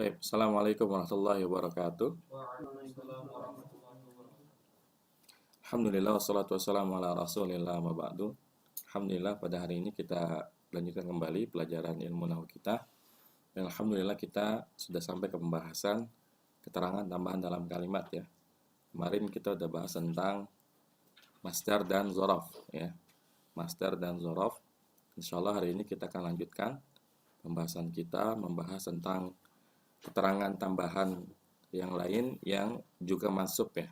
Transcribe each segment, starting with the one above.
Baik, Assalamualaikum warahmatullahi wabarakatuh. Waalaikumsalam warahmatullahi wabarakatuh. Alhamdulillah wassalatu wassalamu ala rasulillah ma ba'du. Alhamdulillah pada hari ini kita lanjutkan kembali pelajaran ilmu nahwu kita. Dan alhamdulillah kita sudah sampai ke pembahasan keterangan tambahan dalam kalimat ya. Kemarin kita udah bahas tentang masdar dan dzaraf ya. Masdar dan dzaraf. Insyaallah hari ini kita akan lanjutkan pembahasan kita membahas tentang keterangan tambahan yang lain yang juga masuk ya.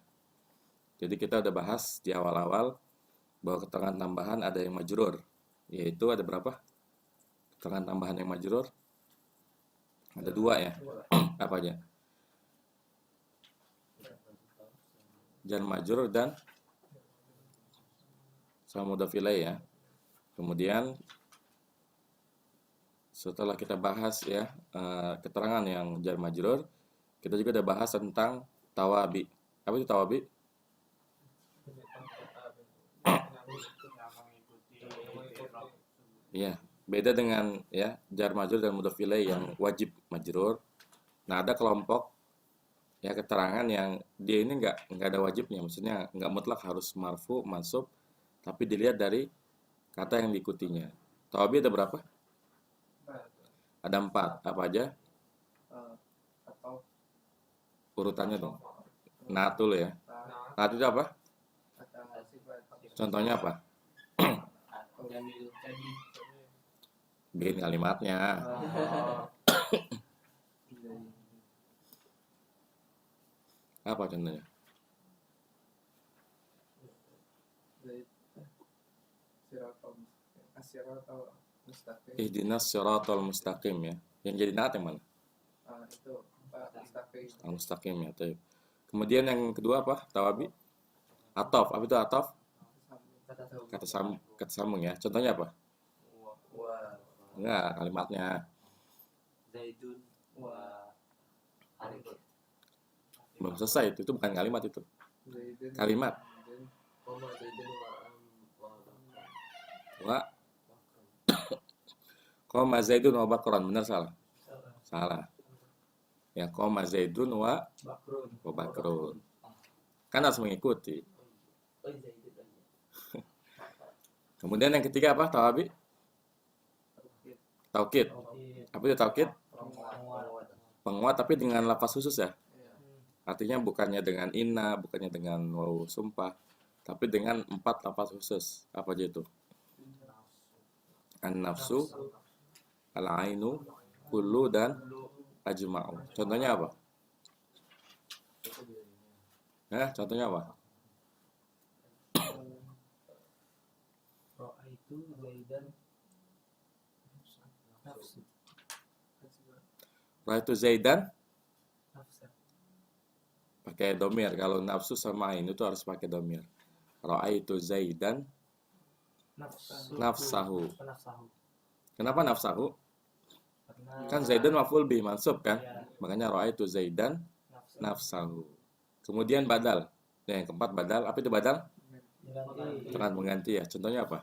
Jadi kita udah bahas di awal-awal bahwa keterangan tambahan ada yang majrur, yaitu ada berapa? Keterangan tambahan yang majrur? Ada dua ya. Apa aja? Jar majrur dan sama mudhaf ilaih ya. Kemudian setelah kita bahas ya keterangan yang jar majrur, kita juga udah bahas tentang tawabi. Apa itu tawabi? Ya, beda dengan ya jar majrur dan mudhaf ilaih yang wajib majrur. Nah, ada kelompok ya keterangan yang dia ini nggak ada wajibnya, maksudnya nggak mutlak harus marfu, mansub, tapi dilihat dari kata yang diikutinya. Tawabi ada berapa? Ada 4. Apa aja? Atau Urutannya dong. Natul ya. Nat itu apa? Contohnya apa? Bikin kalimatnya. Apa contohnya? Ihdinas siratal mustaqim ya. Yang jadi naat yang mana? itu mustaqim. Al-mustaqim ya. Taib. Kemudian yang kedua apa? Tawabi? Atof. Apa itu atof? Kata sambung ya. Contohnya apa? Enggak, kalimatnya. Zaidun wa Arif. Belum selesai itu bukan kalimat itu. Kalimat. Koma Zaidun Wa Qoma Zaidun wa Bakron. Benar salah? Salah. Ya, Qoma Zaidun wa Bakrun. Kan harus mengikuti. Kemudian yang ketiga apa? Tawabi? Taukid. Apa itu taukid? Penguat tapi dengan lafaz khusus ya. Artinya bukannya dengan inna, bukannya dengan waw sumpah, tapi dengan 4 lafaz khusus. Apa aja itu? An-nafsu, al-ainu, kullu dan ajma'u. Contohnya apa? Contohnya apa? Ra'aitu Zaidan nafsu. Ra'aitu Zaidan Nafsa. pakai domir. Kalau nafsu sama ain itu harus pakai domir. Ra'aitu Zaidan nafsahu. Kenapa nafsahu? Kan Zaidan maf'ul bih mansub kan? Makanya ra'aitu Zaidan nafsahu. Kemudian badal. Yang keempat badal. Apa itu badal? Sangat mengganti ya. Contohnya apa?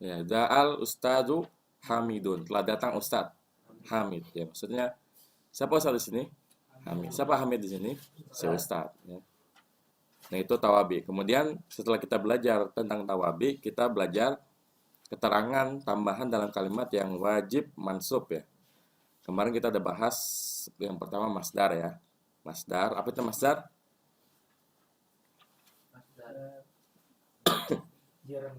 Ya, Da'al Ustadu Hamidun. Telah datang Ustad Hamid. Ya, maksudnya siapa Ustad di sini? Hamid. Siapa Hamid di sini? Si Ustad. Ya. Nah, itu tawabi. Kemudian setelah kita belajar tentang tawabi, kita belajar keterangan tambahan dalam kalimat yang wajib mansub ya. Kemarin kita udah bahas yang pertama masdar ya. Masdar, apa itu masdar? Jarang.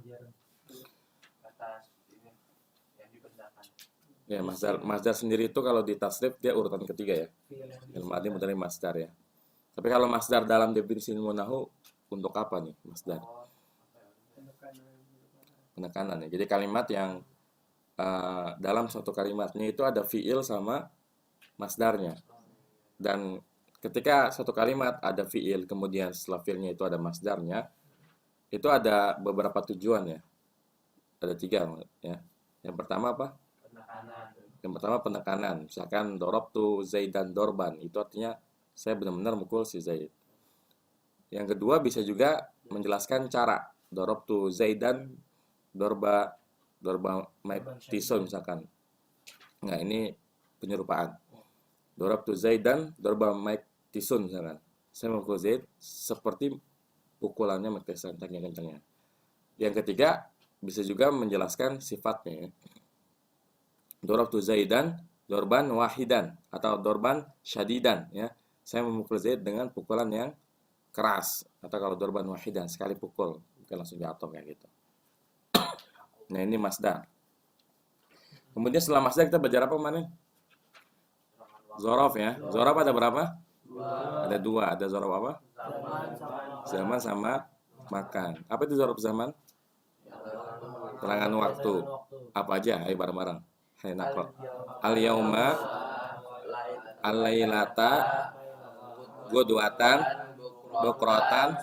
Atas ini yang dibedakan. Ya, masdar sendiri itu kalau di tasrif dia urutan ketiga ya. Ilmu adi mudhari masdar ya. Tapi kalau masdar dalam definisi ilmu nahwu untuk apa nih masdar? Penekanan ya. Jadi kalimat yang dalam suatu kalimatnya itu ada fiil sama masdarnya. Dan ketika satu kalimat ada fiil kemudian setelah fiilnya itu ada masdarnya, itu ada beberapa tujuan ya. Ada 3 ya. Yang pertama apa? Yang pertama penekanan. Misalkan dorobtu Zaidan dorban, itu artinya saya benar-benar mukul si Zaid. Yang kedua bisa juga menjelaskan cara. Dorobtu Zaidan dorba tisun misalkan. Nah, ini penyerupaan. Dorabtu Zaidan dorba tisun misalkan. Saya memukul Zaid seperti pukulannya tisun, kencangnya. Yang ketiga, bisa juga menjelaskan sifatnya. Dorabtu Zaidan dorban wahidan atau dorban syadidan ya. Saya memukul Zaid dengan pukulan yang keras, atau kalau dorban wahidan sekali pukul bukan langsung jatuh kayak gitu. Nah, ini masdar. Kemudian setelah masdar kita belajar apa kemarin? Zorof ya. Zorof ada berapa? Ada dua. Ada zorof apa? Zaman sama makan. Apa itu zorof zaman? Terangan waktu. Apa aja? Ayo bareng-bareng. Hai nakro. Al-yauma, al-lailata, Godwatan, Bokrotan,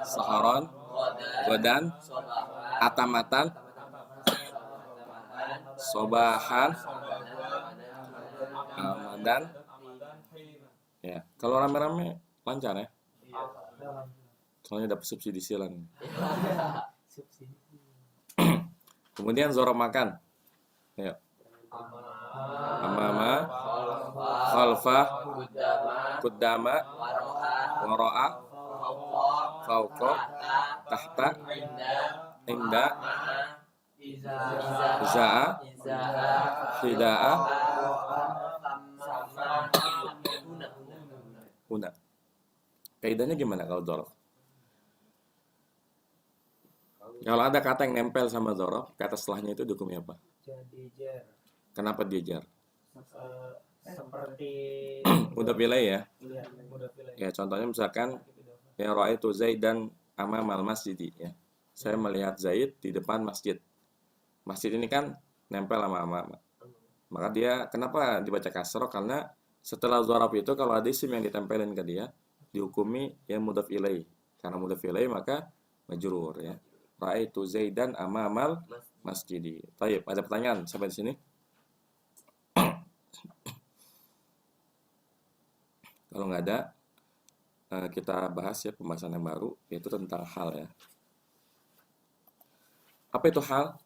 Saharon, Godan, Atamatan, Sobahan, Amadan. Ya, kalau rame-rame lancar ya. Soalnya dapat subsidi silang. Kemudian zorof makan. Ayo. Amama, khalfa, kuddama, wara'a, fauqa, tahta, inda, za'a, hida'a, huna. Kaidahnya gimana kalau dzaraf? Kalau ada kata yang nempel sama dzaraf, kata setelahnya itu hukumnya apa? Jadi jar. Kenapa dia jar? Seperti Mudah pilih ya. iya, mudah pilih. Ya, contohnya misalkan ya ra'aitu Zaidan amamal masjid ya. Saya melihat Zaid di depan masjid. Masjid ini kan nempel sama maka dia kenapa dibaca kasroh? Karena setelah dzaraf itu kalau ada isim yang ditempelin ke dia dihukumi yang mudhaf ilaih. Karena mudhaf ilaih maka majrur ya. Ra'aitu Zaidan amamal masjidi. Baik, ada pertanyaan sampai di sini? Kalau nggak ada, kita bahas ya pembahasan yang baru, yaitu tentang hal ya. Apa itu hal?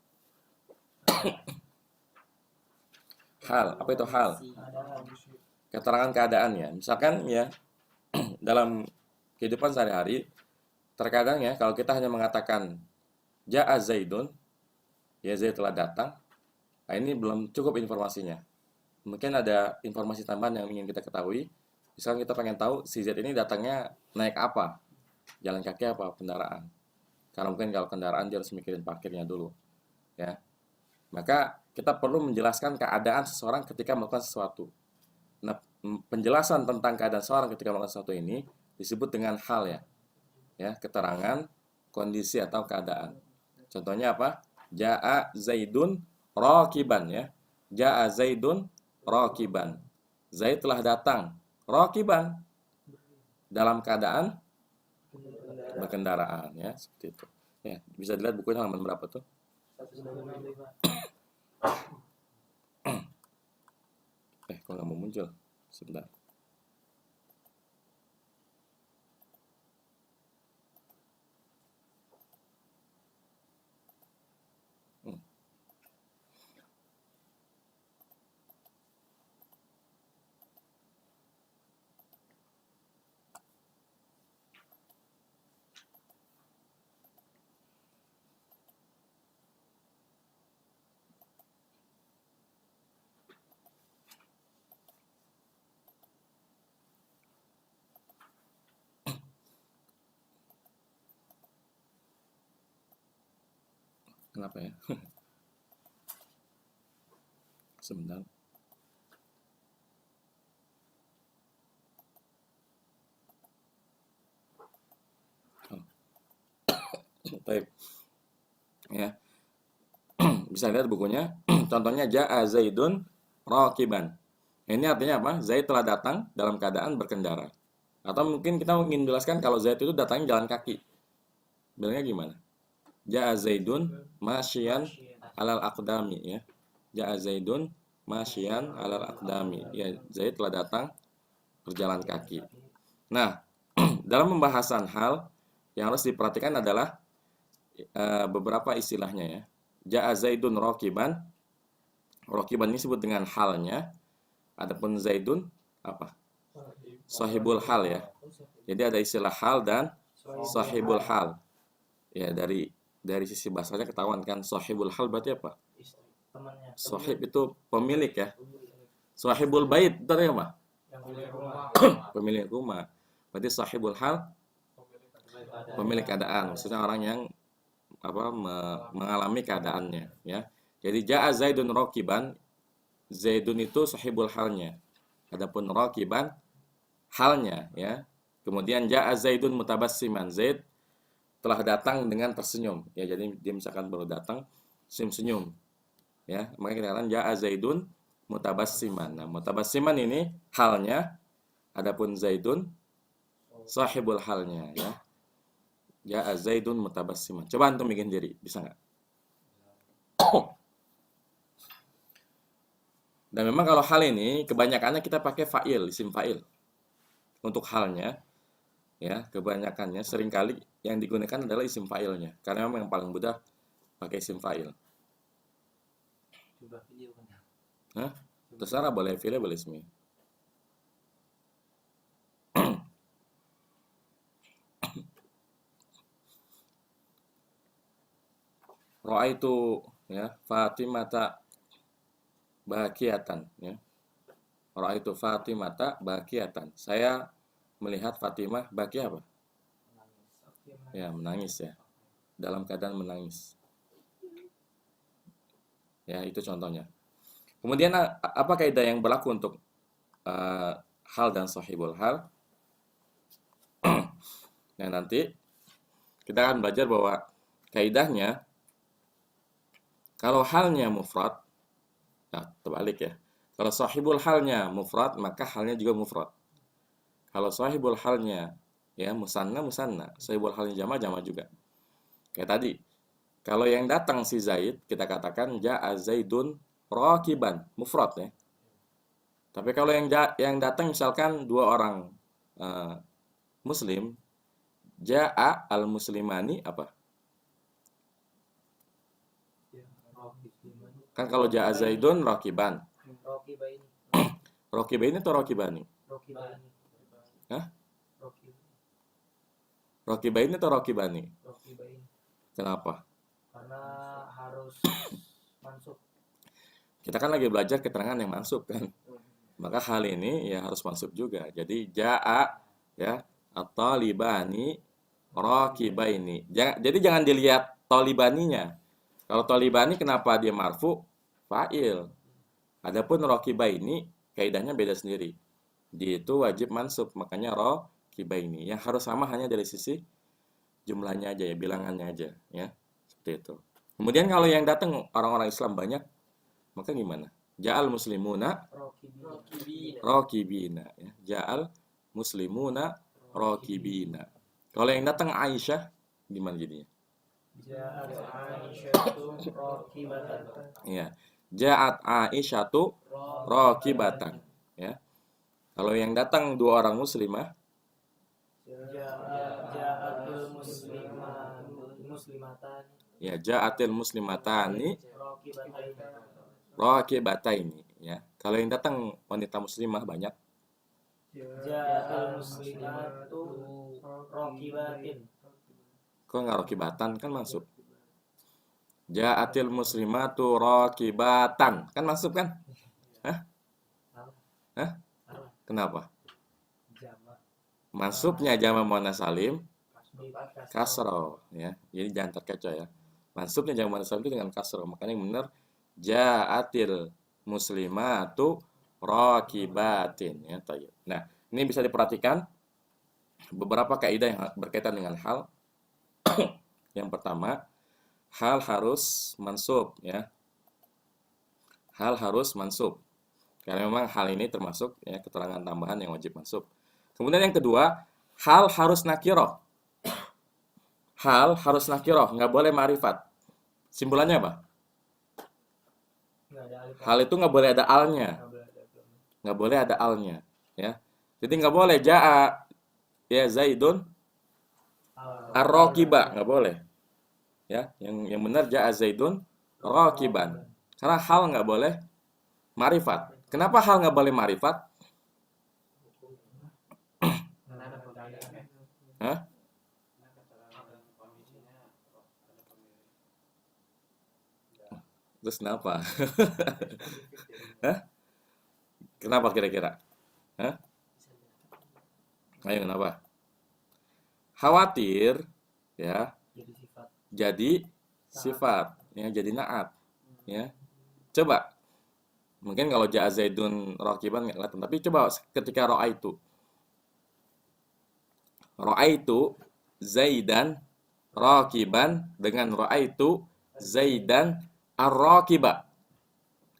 Hal, apa itu hal? Keterangan keadaannya. Misalkan ya, dalam kehidupan sehari-hari, terkadang ya, kalau kita hanya mengatakan Ja'a Zaidun, ya Zaid telah datang, nah ini belum cukup informasinya. Mungkin ada informasi tambahan yang ingin kita ketahui. Misalkan kita pengen tahu si Z ini datangnya naik apa, jalan kaki apa, kendaraan. Karena mungkin kalau kendaraan dia harus mikirin parkirnya dulu, ya. Maka kita perlu menjelaskan keadaan seseorang ketika melakukan sesuatu. Nah, penjelasan tentang keadaan seseorang ketika melakukan sesuatu ini disebut dengan hal ya, keterangan kondisi atau keadaan. Contohnya apa? Ja'a Zaidun raqiban ya. Ja'a Zaidun raqiban. Zaid telah datang raqiban dalam keadaan berkendaraan ya, seperti itu. Ya, bisa dilihat bukunya halaman berapa tuh? 195. Kok nggak mau muncul? Sebentar. Kenapa ya? Sebentar. Baik. Ya. Bisa lihat bukunya. Contohnya Ja'a Zaidun raqiban. Ini artinya apa? Zaid telah datang dalam keadaan berkendara. Atau mungkin kita ingin menjelaskan kalau Zaid itu datangnya jalan kaki. Bilangnya gimana? Ja'a Zaidun masyian alal aqdami ya. Ja'a Zaidun masyian alal aqdami. Ya, Zaid telah datang berjalan kaki. Nah, dalam pembahasan hal yang harus diperhatikan adalah beberapa istilahnya ya. Ja'a Zaidun rokiban. Rokiban ini disebut dengan halnya. Adapun Zaidun apa? Sahibul hal ya. Jadi ada istilah hal dan sahibul hal. Ya, dari sisi bahasanya ketahuan kan, sahibul hal berarti apa? Temannya. Sahib itu pemilik ya. Sahibul bait itu apa? Yang punya rumah. Pemilik rumah. Berarti sahibul hal pemilik keadaan. Maksudnya orang yang mengalami keadaannya ya. Jadi ja'a Zaidun rokiban, Zaidun itu sahibul halnya. Adapun rokiban halnya ya. Kemudian ja'a Zaidun mutabassiman, Zaid telah datang dengan tersenyum ya. Jadi dia misalkan baru datang senyum-senyum ya, maka kita katakan ja'a Zaidun mutabassiman. Nah, mutabassiman ini halnya, adapun Zaidun sahibul halnya ya. Ja'a Zaidun mutabassiman. Coba antum bikin diri, bisa nggak? Dan memang kalau hal ini kebanyakannya kita pakai fa'il, isim fa'il. Untuk halnya ya, kebanyakannya seringkali yang digunakan adalah isim fa'ilnya. Karena memang yang paling mudah pakai isim fa'il. Coba video kan. Hah? Terserah, boleh fi'il boleh ismi. Ra'aitu ya Fatimata bahagiatan ya. Ra'aitu Fatimata bahagiatan. Saya melihat Fatimah bahagia apa? Ya, menangis ya. Dalam keadaan menangis. Ya, itu contohnya. Kemudian apa kaidah yang berlaku untuk hal dan sahibul hal? Nah, nanti kita akan belajar bahwa kaidahnya kalau halnya mufrad, nah terbalik ya. Kalau sahibul halnya mufrad, maka halnya juga mufrad. Kalau sahibul halnya ya musanna, sahibul halnya jama juga. Kayak tadi, kalau yang datang si Zaid, kita katakan ja'a Zaidun rakiban, mufrad ya. Tapi kalau yang datang misalkan dua orang muslim, ja'a al-muslimani apa? Kan kalau ja'a Zaidun rakiban. Rokibaini. Rakibaini atau rakibani? Rokibaini. Hah? Rokibaini. Rakibaini atau rakibani? Rokibaini. Kenapa? Karena harus mansub. Kita kan lagi belajar keterangan yang mansub kan. Maka hal ini ya harus mansub juga. Jadi ja'a ya at-talibani rakibaini. Jadi jangan dilihat talibaninya. Kalau talibani kenapa dia marfu? Fa'il. Adapun rakibaini kaidahnya beda sendiri. Dia itu wajib mansub, makanya rakibaini. Yang harus sama hanya dari sisi jumlahnya aja ya, bilangannya aja ya. Seperti itu. Kemudian kalau yang datang orang-orang Islam banyak, maka gimana? Ja'al muslimuna rakibina ya. Ja'al muslimuna rakibina. Kalau yang datang Aisyah gimana jadinya? Ja'at Aisyatu rokibatan. Ya. Ja'at Aisyatu rakibatan ya. Kalau yang datang dua orang muslimah, Ja'atul muslimatan. ya ja'atil muslimatani Rokibataini. rakibataini ya. Kalau yang datang wanita muslimah banyak, Ja'atul muslimatu rokibatin. kok nggak rakibatan kan masuk. Ja'atil muslimatu rakibatan kan masuk kan? Hah? Kenapa? Jama. Mansubnya jama muannas salim Di kasroh ya. Jadi jangan terkecoh ya. Mansubnya jama muannas salim itu dengan kasroh. Makanya yang benar ja'atil muslimatu rakibatin ya. Nah, ini bisa diperhatikan beberapa kaidah yang berkaitan dengan hal. Yang pertama, hal harus mansub ya. Hal harus mansub. Karena memang hal ini termasuk ya keterangan tambahan yang wajib mansub. Kemudian yang kedua, hal harus nakiroh. Hal harus nakiroh, nggak boleh ma'rifat. Simpulannya apa? Nggak ada alif. Hal itu nggak boleh ada alnya. Nggak boleh ada belum. Nggak boleh ada alnya ya. Jadi nggak boleh ja'a ya Zaidun ar-rakiba, nggak boleh Ya, yang benar ja'a Zaidun rakiban. Karena hal nggak boleh marifat. Kenapa hal nggak boleh marifat? Karena ada pemiliknya. Hah? Ada komisinya, ada pemilik. Terus kenapa? Hah? Kenapa kira-kira? Hah? Ayo kenapa? Khawatir ya Jadi sifat. jadi sifat, ya jadi naat, ya. Coba mungkin kalau ja'a Zaidun rakiban nggak kelihatan, tapi coba ketika ra'aitu Zaidan rakiban dengan ra'aitu Zaidan ar-rakiba.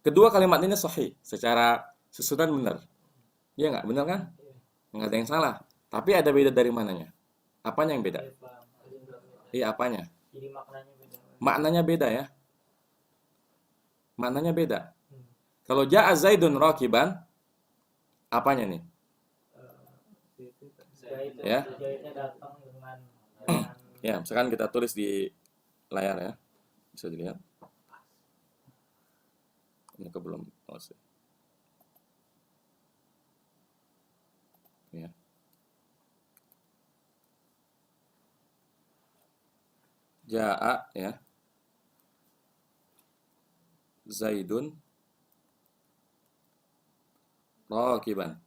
Kedua kalimat ini sahih secara susunan benar. Iya nggak? Benar kan? Nggak ada yang salah. Tapi ada beda dari mananya? Apanya yang beda? Alif lam. Iya, apanya? Jadi maknanya beda. Maknanya beda ya. Maknanya beda. Hmm. Kalau ja'a Zaidun rakiban, apanya nih? Zaid, Ya. Zaidnya datang dengan Ya, misalkan kita tulis di layar ya. Bisa dilihat. Ini belum selesai. Ya. Ja'a ya. Zaidun rakiban.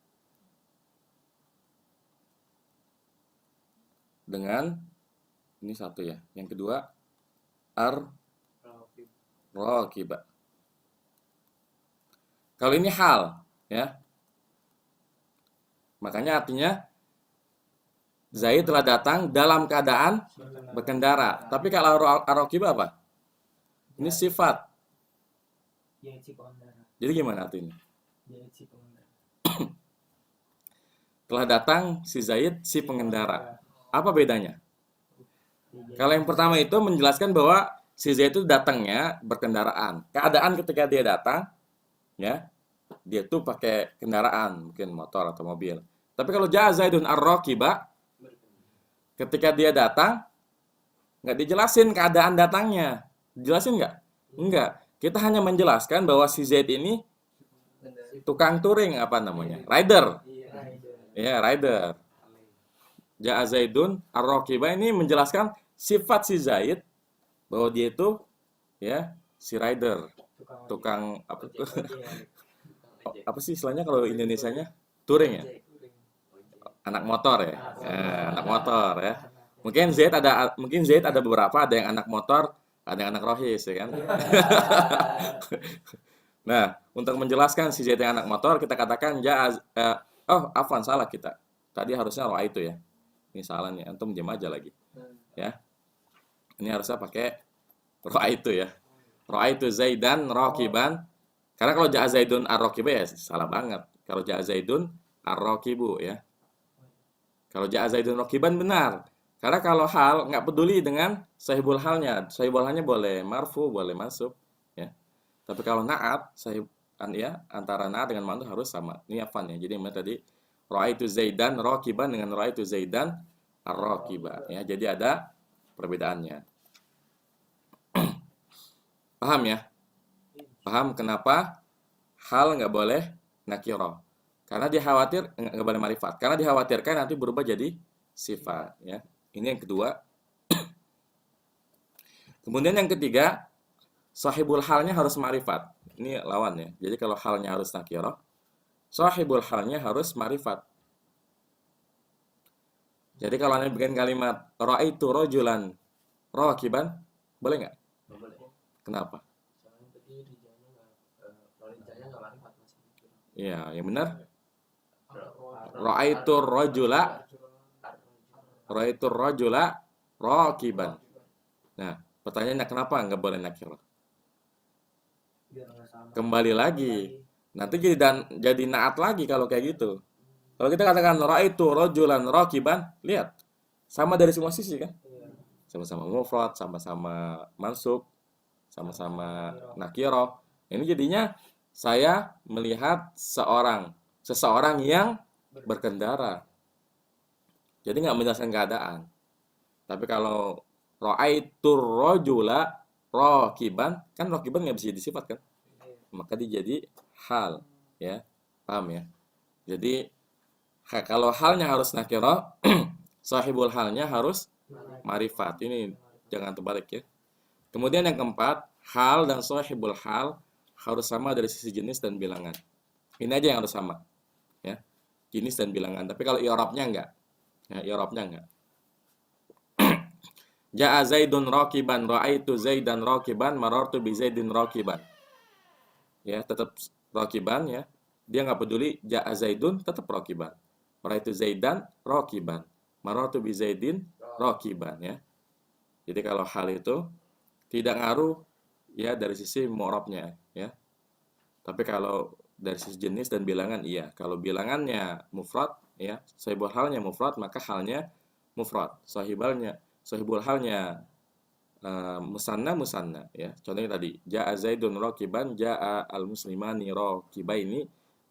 Dengan ini satu ya. Yang kedua rakiba. Kalau ini hal ya. Makanya artinya Zaid telah datang dalam keadaan berkendara. Tapi kalau ar-rakiba apa? Ini sifat. Zaid si pengendara. Jadi gimana artinya? Zaid si pengendara. Telah datang si Zaid si pengendara. Apa bedanya? Kalau yang pertama itu menjelaskan bahwa si Zaid itu datangnya berkendaraan. Keadaan ketika dia datang, ya, dia tuh pakai kendaraan, mungkin motor atau mobil. Tapi kalau ja'a Zaidun ar-rakiba, ketika dia datang, nggak dijelasin keadaan datangnya. Dijelasin nggak? Enggak. Kita hanya menjelaskan bahwa si Zaid ini tukang touring, apa namanya? Rider. Ya, rider. Ja'a Zaidun ar-rakiba ini menjelaskan sifat si Zaid bahwa dia itu ya si rider, tukang apa sih istilahnya kalau Indonesianya? Touring ya? Anak motor ya? Anak motor ya. Mungkin Zaid ada beberapa, ada yang anak motor, ada yang anak rohis ya kan? Nah, untuk menjelaskan si Zaid yang anak motor, kita katakan afwan, salah kita. Tadi harusnya roa itu ya. Ini salah nih, antum diam aja lagi. Ya. Ini harusnya pakai roa itu ya. Roa itu Zaidan rakiban. Karena kalau ja'a Zaidun ar-rakiba ya salah banget. Kalau ja'a Zaidun ar-rakibu ya. Kalau ja'a Zaidun rakiban benar. Karena kalau hal nggak peduli dengan sahibul halnya. Sahibul halnya boleh marfu, boleh mansub ya. Tapi kalau na'at ya antara na'at dengan mansub harus sama. Ini afan ya. Jadi tadi ra'aitu Zaidan rakiban dengan ra'aitu Zaidan ar-rakiba ya. Jadi ada perbedaannya. Paham ya? Paham kenapa hal nggak boleh nakiro? Karena dia khawatir nggak boleh marifat. Karena dikhawatirkan nanti berubah jadi sifat ya. Ini yang kedua. Kemudian yang ketiga, sahibul halnya harus marifat. Ini lawan ya. Jadi kalau halnya harus nakiro, sahibul halnya harus marifat. Jadi kalau anda bikin kalimat ra'aitu rajulan rakiban, boleh nggak? Boleh. Kenapa? Soalnya tadi rijanya nggak marifat masih. Iya, yang benar. Ra'aitu rajula rakiban. Nah, pertanyaannya kenapa nggak boleh nakiro? Kembali lagi. Nanti jadi naat lagi kalau kayak gitu. Kalau kita katakan ra'aitu rajulan rakiban, lihat. Sama dari semua sisi kan? Sama-sama mufrad, sama-sama mansub, sama-sama nakiro. Ini jadinya saya melihat seseorang yang berkendara. Jadi nggak menjelaskan keadaan. Tapi kalau Ra'aitur rajula rakiban, kan rakiban nggak bisa jadi sifat kan? Maka dia jadi hal, ya. Paham ya? Jadi kalau halnya harus nakirah, sahibul halnya harus marifat. Ini jangan terbalik ya. Kemudian yang keempat, hal dan sahibul hal harus sama dari sisi jenis dan bilangan. Ini aja yang harus sama, ya. Jenis dan bilangan. Tapi kalau i'rabnya enggak. Ya, i'rabnya enggak. Ja'a Zaidun rakiban, ra'aitu Zaidan rakiban, marartu bi Zaidin rakiban. Ya, tetap rakiban ya. Dia nggak peduli ja'a Zaidun tetap rakiban. Ra'aitu Zaidan rakiban, marartu bi Zaidin rakiban ya. Jadi kalau hal itu tidak ngaruh ya dari sisi mu'rabnya ya. Tapi kalau dari sisi jenis dan bilangan iya. Kalau bilangannya mufrad ya, sahibul halnya mufrad maka halnya mufrad. Sahibul halnya musanna ya. Contohnya tadi ja'a Zaidun rakiban, ja'a al-muslimani rakibaini,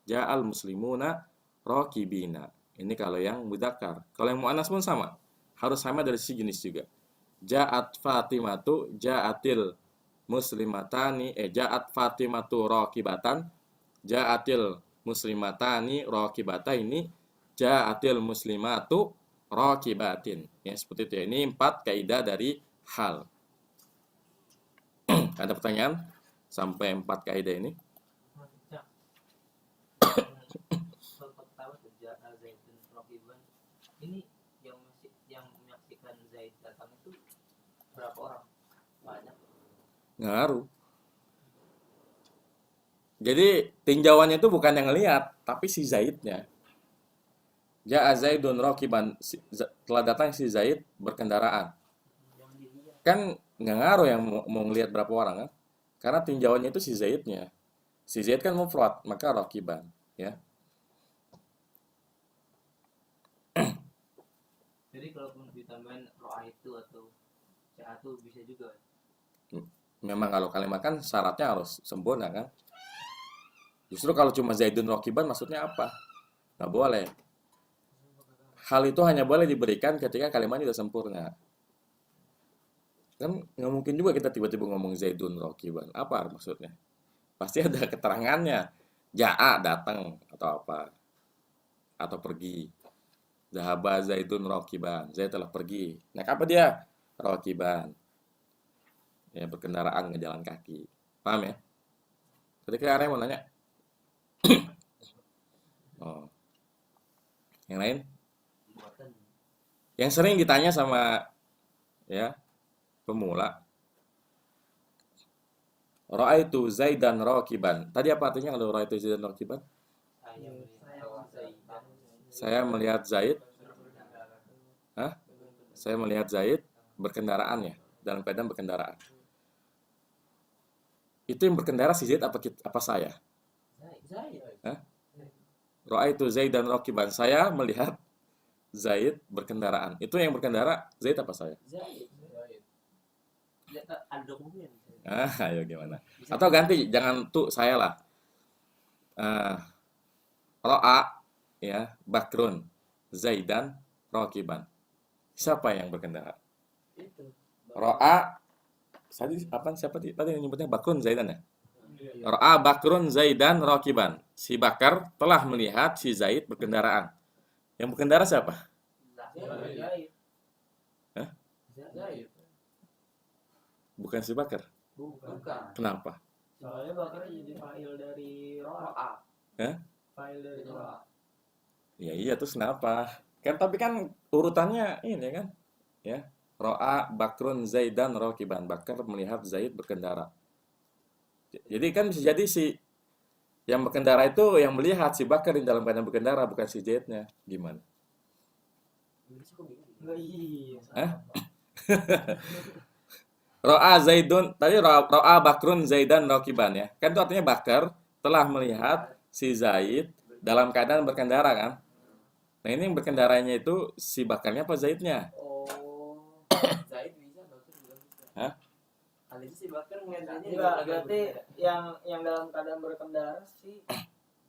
ja'a al-muslimuna rakibina. Ini kalau yang mudzakkar. Kalau yang muannas pun sama. Harus sama dari sisi jenis juga. Ja'at Fatimatu, ja'atil muslimatani, ja'at Fatimatu rakibatan, ja'atil muslimatani rakibataini, ja'atil muslimatu rakibatin. Ya, seperti itu ya. Ini 4 kaidah dari hal. Ada pertanyaan sampai 4 kaidah ini? Contoh pertama tuh ja'a Zaidun rakiban. Ini yang menyaksikan Zaid datang itu berapa orang? Banyak. Ngaruh. Jadi tinjauannya itu bukan yang ngelihat, tapi si Zaidnya. Ja'a Zaidun rakiban, telah datang si Zaid berkendaraan. Kan nggak ngaruh yang mau ngelihat berapa orang kan? Karena tinjauannya itu si Zaidnya. Si Zaid kan mufrad, maka rakiban, ya. Jadi kalaupun ditambahin ro'a itu atau ja'a itu bisa juga. Memang kalau kalimat kan syaratnya harus sempurna kan? Justru kalau cuma Zaidun rakiban maksudnya apa? Nggak boleh. Hal itu hanya boleh diberikan ketika kalimatnya sudah sempurna. Kan nggak mungkin juga kita tiba-tiba ngomong Zaidun rakiban. Apa maksudnya? Pasti ada keterangannya. Ja'a datang atau apa? Atau pergi. Zahaba Zaidun rakiban. Zaid telah pergi. Naik apa dia? Rakiban. Ya, berkendaraan ngejalan kaki. Paham ya? Tadi kayak ada yang mau nanya. Oh. Yang lain? Buatan Yang sering ditanya sama ya pemula. Ra'aitu Zaidan rakiban. Tadi apa artinya kalau ra'aitu Zaidan rakiban? saya melihat Zaidan Saya melihat Zaid. Hah? Saya melihat Zaid berkendaraan ya, dalam keadaan berkendaraan. Itu yang berkendara si Zaid apa saya? Zaid. Hah? Ra'aitu Zaidan rakiban. Saya melihat Zaid berkendaraan. Itu yang berkendara Zaid apa saya? Zaid. Lihat ada dokumen. Ayo gimana? Atau ganti, jangan tuh saya lah. Ro'a ya, Bakrun, Zaidan, rakiban. Siapa yang berkendara? Itu. Ro'a siapa tadi yang nyebutnya Bakrun Zaidan ya? Ro'a Bakrun Zaidan rakiban. Si Bakar telah melihat si Zaid berkendaraan. Yang berkendara siapa? Zaid. Hah? Zaid. Bukan si Bakar. Bukan. Kenapa? Soalnya bakal jadi file dari roa. Ro'a. Hah? File dari roa. Ya iya terus kenapa? Kan tapi kan urutannya ini kan, ya. Ro'a Bakrun Zaidan rakiban. Bakar melihat Zaid berkendara. Jadi kan bisa jadi si yang berkendara itu yang melihat si Bakar di dalam keadaan berkendara bukan si Zaidnya. Gimana? Enggak iya. Hah? Ro'a Zaidun, tadi Ro'a Bakrun Zaidan rakiban ya. Kan itu artinya Bakar telah melihat si Zaid dalam keadaan berkendara kan. Nah ini yang berkendaranya itu si Bakarnya apa Zaidnya? Oh. Zaid bisa, Bakar juga bisa. Hah? Kali itu si Bakar ngeliatnya Enggak, berarti yang dalam keadaan berkendara sih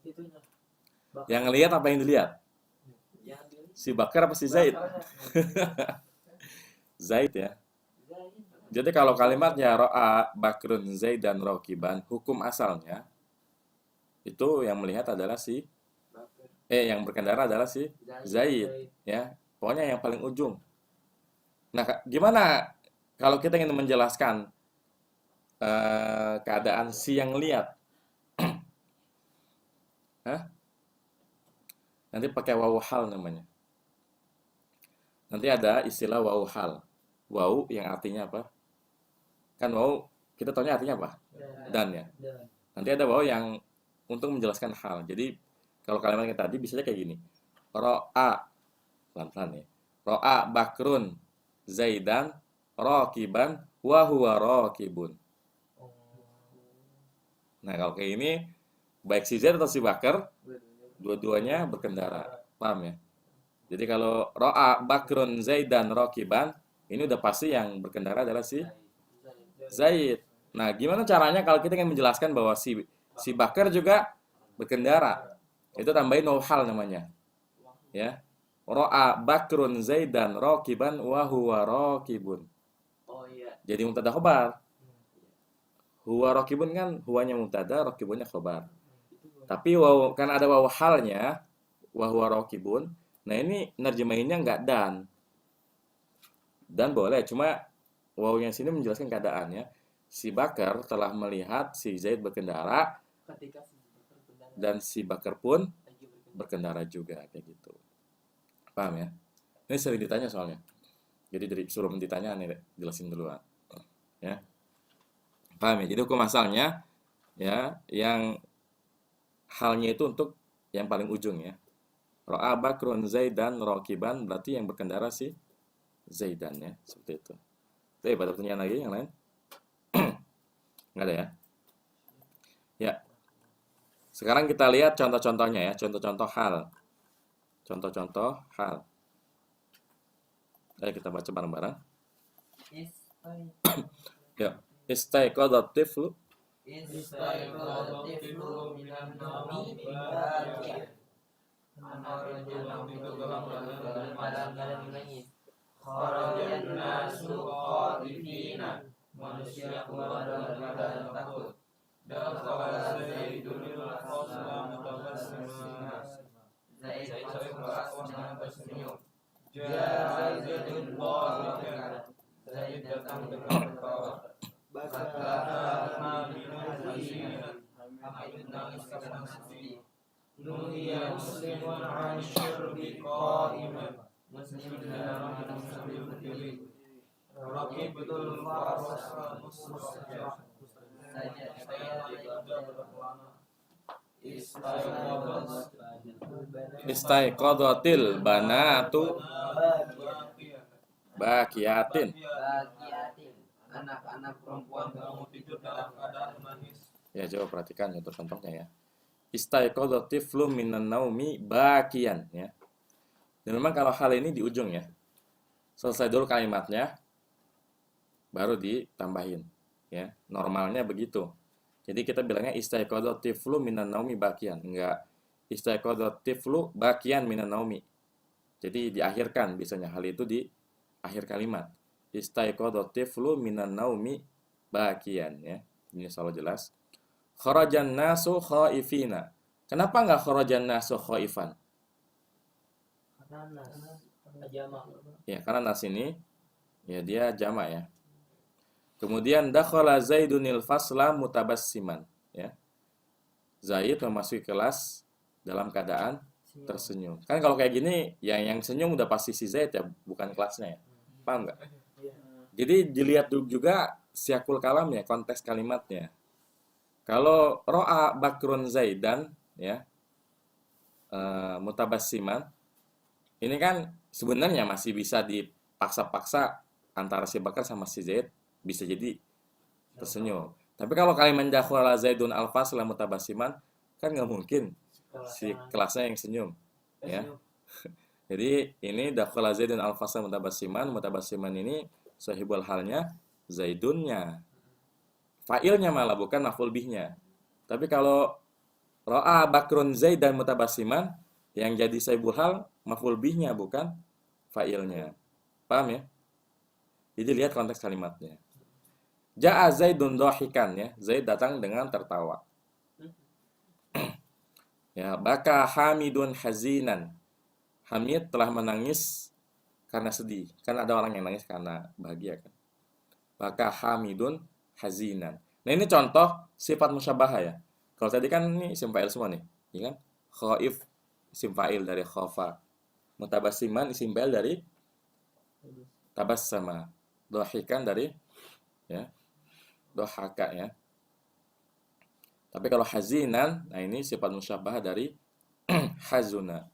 itunya. Bakar. Yang ngelihat apa yang dilihat? yang dia Si Bakar apa si Zaid? Bakarnya. Zaid ya. Jadi kalau kalimatnya ro'a Bakrun Zaidan Rokiban, hukum asalnya itu yang melihat adalah yang berkendara adalah si Zaid, ya. Pokoknya yang paling ujung. Nah, gimana kalau kita ingin menjelaskan keadaan si yang lihat? Hah? Nanti pakai wawu hal namanya. Nanti ada istilah wawu hal. Wawu yang artinya apa? Kan wawu kita tahunya artinya apa? Dan ya. Dan Nanti ada wawu yang untuk menjelaskan hal. Jadi kalau kalimat yang tadi bisa kayak gini. Ro'a, pelan-pelan ya. Ro'a Bakrun Zaidan Rokiban wa huwa Rokibun. Nah, kalau kayak ini baik si Zaid atau si Bakar dua-duanya berkendara. Paham ya? Jadi kalau Ro'a Bakrun Zaidan Rokiban, ini udah pasti yang berkendara adalah si Zaid. Nah, gimana caranya kalau kita ingin menjelaskan bahwa si Bakar juga berkendara? Itu tambahin wawu hal namanya. Ya. Ro'a Bakrun Zaidan Rokiban wa huwa Rokibun. Oh iya. Jadi mubtada khobar. Huwa Rokibun kan huwanya mubtada, Rokibunnya khobar. Tapi kan ada wawu halnya, wa huwa Rokibun. Nah, ini nerjemahinnya nggak dan. Dan boleh, cuma wawunya sini menjelaskan keadaannya. Si Bakar telah melihat si Zaid berkendara Ketika si Bakar berkendara dan si Bakar pun lagi berkendara. berkendara juga kayak gitu. Paham ya? Ini sering ditanya soalnya. Jadi dari sebelum ditanya nih jelasin duluan. Ya. Paham ya? Jadi hukum asalnya ya yang halnya itu untuk yang paling ujung ya. Ro'a Bakrun Zaidan Rokiban berarti yang berkendara si Zaidan ya, seperti itu. Oke, pada pertanyaan lagi yang lain? Nggak ada ya? Ya. Sekarang kita lihat contoh-contohnya ya, contoh-contoh hal. Contoh-contoh hal. Ayo kita baca bareng-bareng. Ya. Istaiqadhat tiflu Istaiqadhat tiflu minan naumi bakiyan. Anak-anak itu dalam keadaan menangis. Kharajan nasu khaifina. Manusia keluar dalam keadaan takut. Dakhala Zaidunil fasla mutabassiman. Zaid masuk kelas dengan tersenyum. Ja'a Zaidun dhahikan. Zaid datang dengan tertawa. Bakana minal hazinan. Hamid nangis karena sedih. Nuhiya muslimun an syurbi qa'iman. Muslim dilarang minum sambil berdiri. Raqibatul farasa mustajab. Istaiqadhatil banatu bakiyatin. Bakiyatin. Anak-anak perempuan bangun tidur dalam keadaan menangis. Ya, coba perhatikan contoh-contohnya ya. Istaiqadhat tiflu minan naumi bakiyan ya. Dan memang kalau hal ini di ujung ya. Selesai dulu kalimatnya baru ditambahin ya. Normalnya begitu. Jadi kita bilangnya istaiqadhat tiflu minan naumi bakiyan, enggak istaiqadhat tiflu bakiyan minan naumi. Jadi diakhirkan biasanya hal itu di akhir kalimat. Istaiqadhat tiflu minan naumi bakiyan ya. Ini selalu jelas. Kharajan nasu khaifina. Kenapa enggak kharajan nasu khaifan? karena jama. Ya, karena nas ini ya dia jamak ya. Kemudian dakhala Zaidunil fasla mutabassiman ya. Zaid memasuki kelas dalam keadaan tersenyum. Kan kalau kayak gini yang senyum udah pasti si Zaid ya, bukan kelasnya ya. Paham nggak? Jadi dilihat juga siakul kalamnya, konteks kalimatnya. Kalau ro'a Bakrun Zaidan ya mutabassiman ini kan sebenarnya masih bisa dipaksa-paksa antara si Bakar sama si Zaid bisa jadi tersenyum. Tapi kalau kalimat dakhala Zaidun al-fasla mutabassiman kan nggak mungkin si kelasnya yang senyum ya. Jadi ini dakhala Zaidun al-fasla mutabassiman ini sahibul halnya Zaidunnya. Fa'ilnya malah bukan maf'ul bihnya. Tapi kalau ro'a Bakrun Zaidan mutabassiman yang jadi sahibul hal maf'ul bihnya bukan fa'ilnya. Paham ya? Jadi lihat konteks kalimatnya. Ja'a Zaidun dhahikan ya. Zaid datang dengan tertawa. Ya, baka Hamidun hazinan. Hamid telah menangis karena sedih. Kan ada orang yang nangis karena bahagia kan. Baka Hamidun hazinan. Nah, ini contoh sifat musyabahah ya. Kalau tadi kan ini isim fa'il semua nih, ya kan? Khaif isim fa'il dari khafa. Mutabassiman isim fa'il dari tabassama. Dhahikan dari ya, dhahaka ya. Tapi kalau hazinan, nah ini sifat musyabahah dari hazuna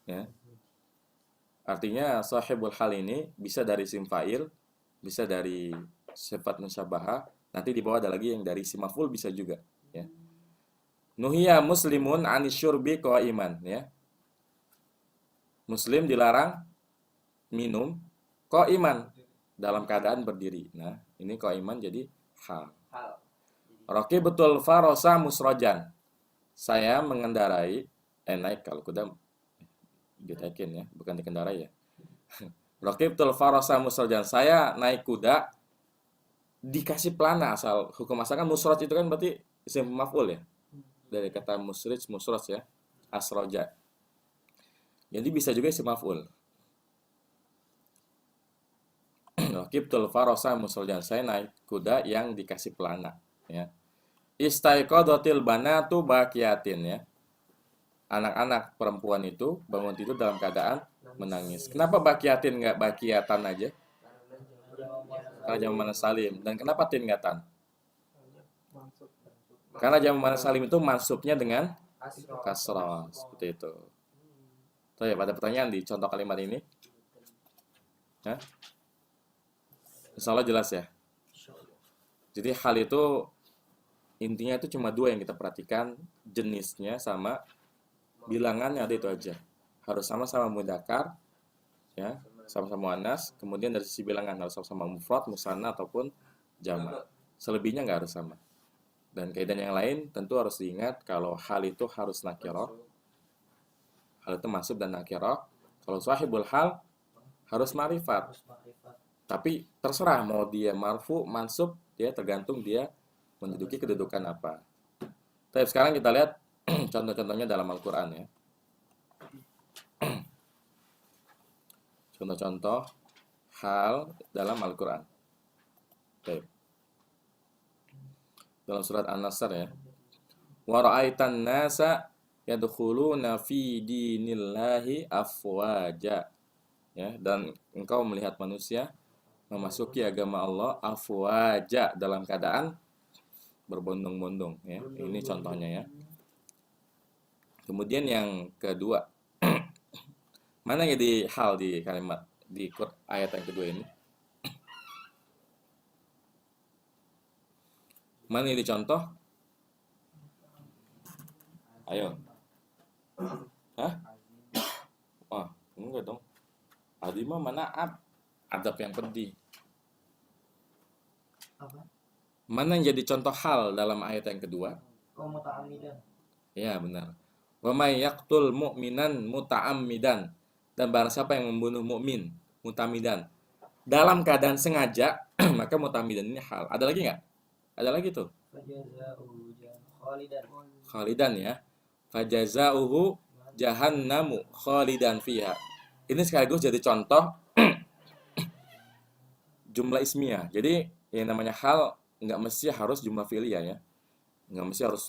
ya. Artinya sahibul hal ini bisa dari isim fa'il, bisa dari sifat musyabahah, nanti di bawah ada lagi yang dari isim maf'ul bisa juga ya. Nuhiya muslimun anisyurbi qaiman ya. Muslim dilarang minum qaiman dalam keadaan berdiri. Nah, ini qaiman jadi hal. Hal. Roki betul farosa musrojan. Saya mengendarai naik kalau kuda ditaikin ya, bukan dikendarai ya. Roki betul farosa musrojan. Saya naik kuda dikasih pelana. Asal hukum asal kan musroj itu kan berarti isim maf'ul ya. Dari kata musrij, musroj ya. Asroja. Jadi bisa juga isim maf'ul. Roki betul farosa musrojan. Saya naik kuda yang dikasih pelana ya. Istaiqadhatil banatu baqiyatin ya. Anak-anak perempuan itu bangun tidur dalam keadaan menangis. Kenapa baqiyatin nggak baqiyatan aja? Karena jamak muannats salim. Dan kenapa tin nggak tan? Karena jamak muannats salim itu mansubnya dengan kasrah seperti itu. So, ya, ada pertanyaan di contoh kalimat ini? Hah? Insya Allah jelas ya. Jadi hal itu intinya itu cuma dua yang kita perhatikan, jenisnya sama bilangannya, ada itu aja. Harus sama-sama mudzakkar ya, sama-sama muannas, kemudian dari sisi bilangan harus sama-sama mufrad, musanna ataupun jamak. Selebihnya nggak harus sama. Dan kaidah yang lain tentu harus diingat kalau hal itu harus nakirah. Hal itu mansub dan nakirah. Kalau sahibul hal harus ma'rifat. Tapi terserah mau dia marfu, mansub, dia tergantung dia menduduki kedudukan apa. Tapi sekarang kita lihat contoh-contohnya dalam Al-Quran ya. Contoh-contoh hal dalam Al-Quran. Baik. Dalam surat An-Nasr ya. Wa ra'aitan nasa yadkhuluna fi dinillahi afwaja. Ya, dan engkau melihat manusia memasuki agama Allah afwaja dalam keadaan berbondong-bondong ya. Ini contohnya ya. Kemudian yang kedua, mana yang jadi hal di kalimat di ayat yang kedua ini? Mana yang dicontoh? Ayo. Hah? Wah, enggak dong. Adima mana adab yang pedih. Apa? Mana yang jadi contoh hal dalam ayat yang kedua? Kau muta'ammidan. Ya, benar. Wa may yaqtul mu'minan muta'ammidan. Dan barang siapa yang membunuh mukmin mutamidan dalam keadaan sengaja, maka mutamidan ini hal. Ada lagi nggak? Ada lagi tuh. Khalidan ya. Fajazauhu jahannamu khalidan fiha. Ini sekaligus jadi contoh jumlah ismiyah. Jadi yang namanya hal nggak mesti harus jumlah fi'liyah ya. Nggak mesti harus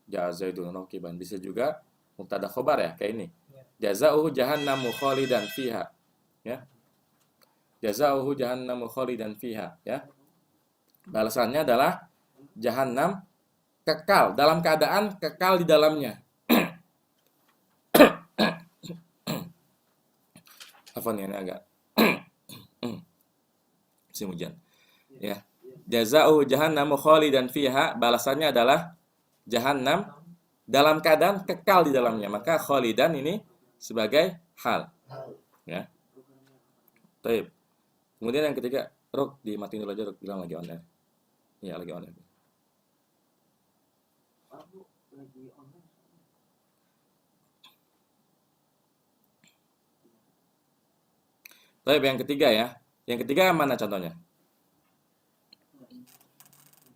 jazaidun raqiban. Bisa juga mubtada khobar ya, kayak ini. Jazauhu jahannamu khalidan fiha. Ya. Jazauhu jahannamu khalidan fiha, ya. Balasannya adalah jahannam kekal dalam keadaan kekal di dalamnya. Afwan ya, ini agak musim hujan. Ya. Jazauhu jahannamu khalidan fiha, balasannya adalah jahannam dalam keadaan kekal di dalamnya. Maka khalidan ini sebagai hal. Ya. Baik. Kemudian yang ketiga, Ruk, dimatiin dulu aja, Ruk, bilang lagi on air. Iya, lagi on air. Baik, yang ketiga ya. Yang ketiga mana contohnya?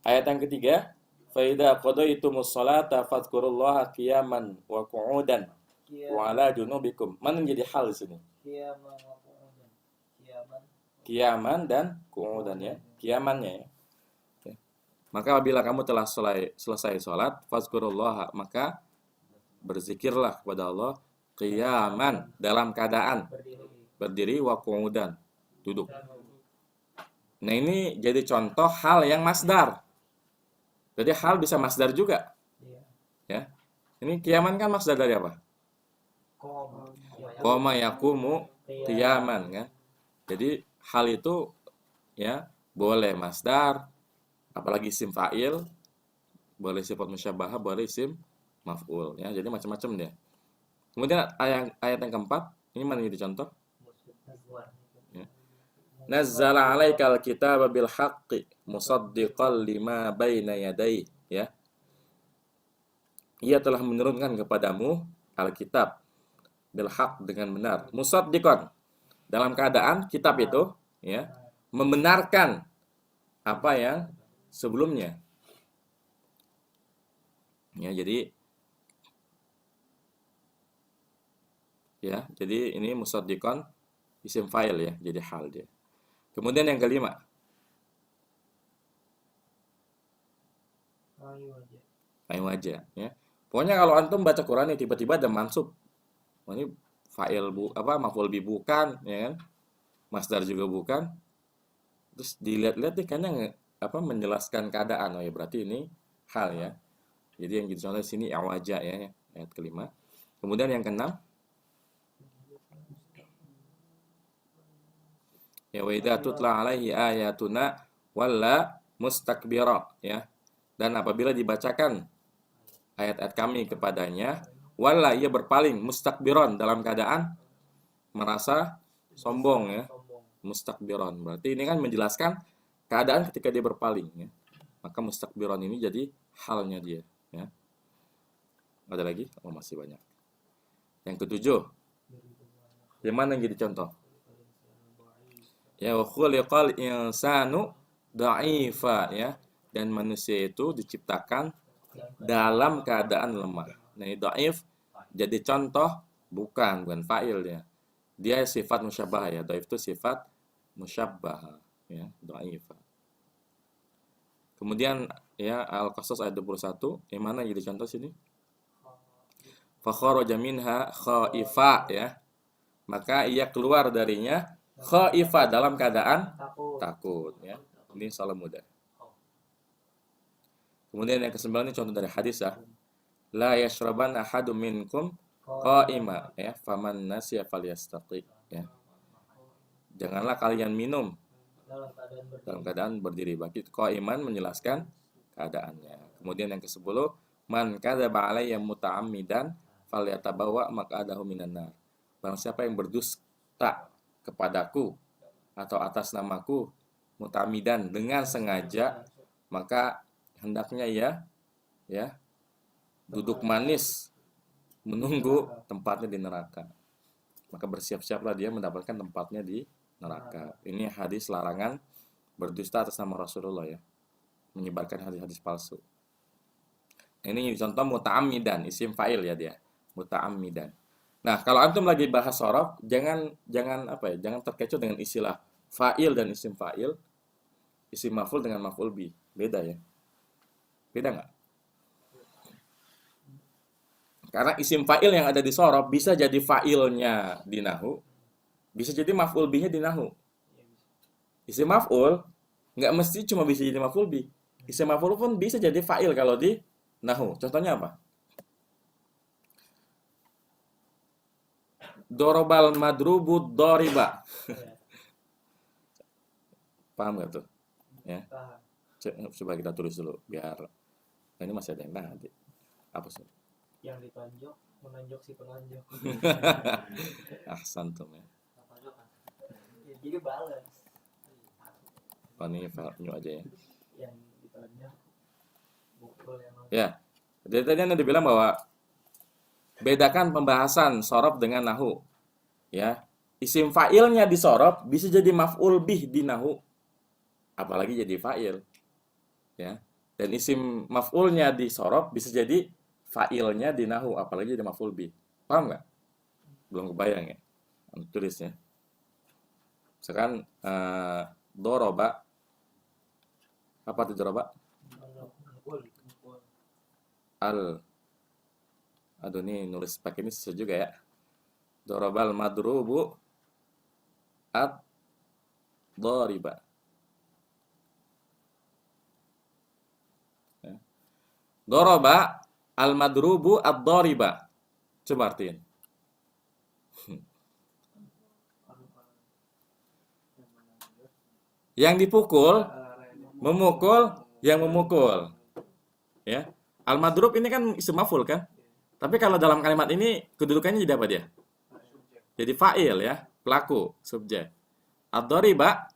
Ayat yang ketiga, fa idza qadaytumus sholata fadhkurullaha qiyaman wa qu'udan wa ala junubikum. Mana yang jadi hal di sini? Kiaman wa qu'udan. Kiaman. Qiyaman dan qu'udan ya. Qiyamannya ya. Oke. Maka apabila kamu telah selesai sholat, fadhkurullaha, maka berzikirlah kepada Allah qiyaman, dalam keadaan berdiri, wa qu'udan, duduk. Nah, ini jadi contoh hal yang masdar. Jadi hal bisa masdar juga. Iya. Ya. Ini qiyaman kan masdar dari apa? Qoma. Qoma yaqumu qiyaman kan. Jadi hal itu ya boleh masdar, apalagi isim fa'il, boleh sifat musyabbahah, boleh isim maf'ul ya. Jadi macam-macam dia. Kemudian ayat yang keempat, ini mana jadi contoh? Ya. Nazzala 'alaikal kitaba bil haqqi musaddiqan lima baina yadayhi ya. Ia telah menurunkan kepadamu Alkitab bil haqq, dengan benar. Musaddiqan, dalam keadaan kitab itu ya membenarkan apa yang sebelumnya. Ya, jadi ini musaddiqan isim fa'il ya, jadi hal dia. Kemudian yang kelima, ayu aja ya. Pokoknya kalau antum baca Quran ya tiba-tiba ada mansub. Oh, ini fa'il maf'ul bi bukan ya kan? Masdar juga bukan. Terus dilihat-lihat deh kayaknya menjelaskan keadaan. Oh ya berarti ini hal ya. Jadi yang gitu contoh di sini awaja ya, ayat kelima. Kemudian yang keenam, ya wa idza tutla alaihi ayatuna walla mustakbira ya. Dan apabila dibacakan ayat-ayat kami kepadanya, walla, ia berpaling, mustakbiron, dalam keadaan merasa sombong ya. Mustakbiron berarti ini kan menjelaskan keadaan ketika dia berpaling ya. Maka mustakbiron ini jadi halnya dia ya. Ada lagi? Oh, masih banyak. Yang ketujuh, yang mana yang jadi contoh? Ya, wa khuliqal insanu dha'ifa ya. Dan manusia itu diciptakan dalam keadaan lemah. Nah, ini dhaif jadi contoh bukan fa'ilnya. Dia sifat musyabbah ya. Dhaif itu sifat musyabbah ya, dha'ifa. Kemudian ya Al-Qasas ayat 21, yang mana yang jadi contoh sini? Fa kharaja minha khaifa ya. Maka ia keluar darinya khaifa, dalam keadaan takut ya. Ini salah mudah. Kemudian yang ke-9 ini contoh dari hadis ya. La yashraban ahadum minkum qa'ima ya, faman nasiya falyastaqi ya. Janganlah kalian minum dalam keadaan berdiri. Bagi qa'iman menjelaskan keadaannya. Kemudian yang ke-10, man kadzaba alayya muta'ammidan falyatabawa maq'adahu minan nar. Barang siapa yang berdusta kepadaku atau atas namaku muta'ammidan, dengan sengaja, maka hendaknya ya duduk manis menunggu tempatnya di neraka. Maka bersiap-siaplah dia mendapatkan tempatnya di neraka. Ini hadis larangan berdusta atas nama Rasulullah ya. Menyebarkan hadis-hadis palsu. Ini contoh muta'ammidan, isim fa'il ya dia. Muta'ammidan. Nah, kalau antum lagi bahas sorof, jangan terkecoh dengan istilah fa'il dan isim fa'il. Isim maf'ul dengan maf'ul bi. Beda ya. Beda nggak? Karena isim fa'il yang ada di sorof bisa jadi fa'ilnya di nahu, bisa jadi maf'ul bihi-nya di nahu. Isim maf'ul nggak mesti cuma bisa jadi maf'ul bi. Isim maf'ul pun bisa jadi fa'il kalau di nahu. Contohnya apa? Dorobal madrubu doriba. Paham nggak tuh? Ya. Coba kita tulis dulu biar ini masih ada yang nanti. Apa sih? Yang ditonjok menonjok si penonjok. Ahsantum ya. Jadi balance. Oh, ini value aja ya. Yang ditonjok mukul yang Ya. Jadi tadi Anda dibilang bahwa bedakan pembahasan sorof dengan nahu. Ya. Isim fa'ilnya di sorof bisa jadi maf'ul bih di nahu. Apalagi jadi fa'il. ya. Dan isim maf'ulnya di sorof bisa jadi fa'ilnya di nahu, apalagi di maf'ul bi. Paham nggak? Belum kebayang ya? Tulisnya. Misalkan doroba, apa itu doroba? Aduh nih nulis pakai ini susah juga ya. Dorobal madrubu ad doriba. Ya. Doroba al madrubu ad doriba. Coba artiin. Yang dipukul, memukul, yang memukul. Ya. Al madrub ini kan isim maf'ul kan? Tapi kalau dalam kalimat ini kedudukannya jadi apa dia? Jadi fa'il ya, pelaku, subjek. Ad-doriba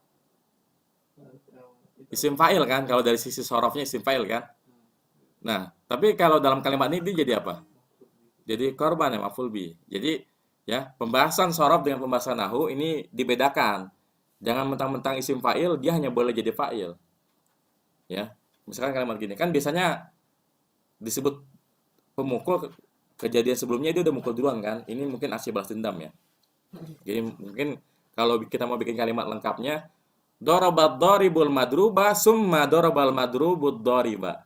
isim fa'il kan? Kalau dari sisi sorofnya isim fa'il kan? Nah, tapi kalau dalam kalimat ini dia jadi apa? Jadi korban ya, maf'ul bi. Jadi ya, pembahasan sorof dengan pembahasan nahu ini dibedakan. Jangan mentang-mentang isim fa'il dia hanya boleh jadi fa'il. Ya. Misalkan kalimat gini, kan biasanya disebut pemukul, kejadian sebelumnya dia udah mukul duluan kan? Ini mungkin aksi balas dendam ya. Jadi mungkin kalau kita mau bikin kalimat lengkapnya, dorobat doribul madruba summa dorobal madrubud doriba.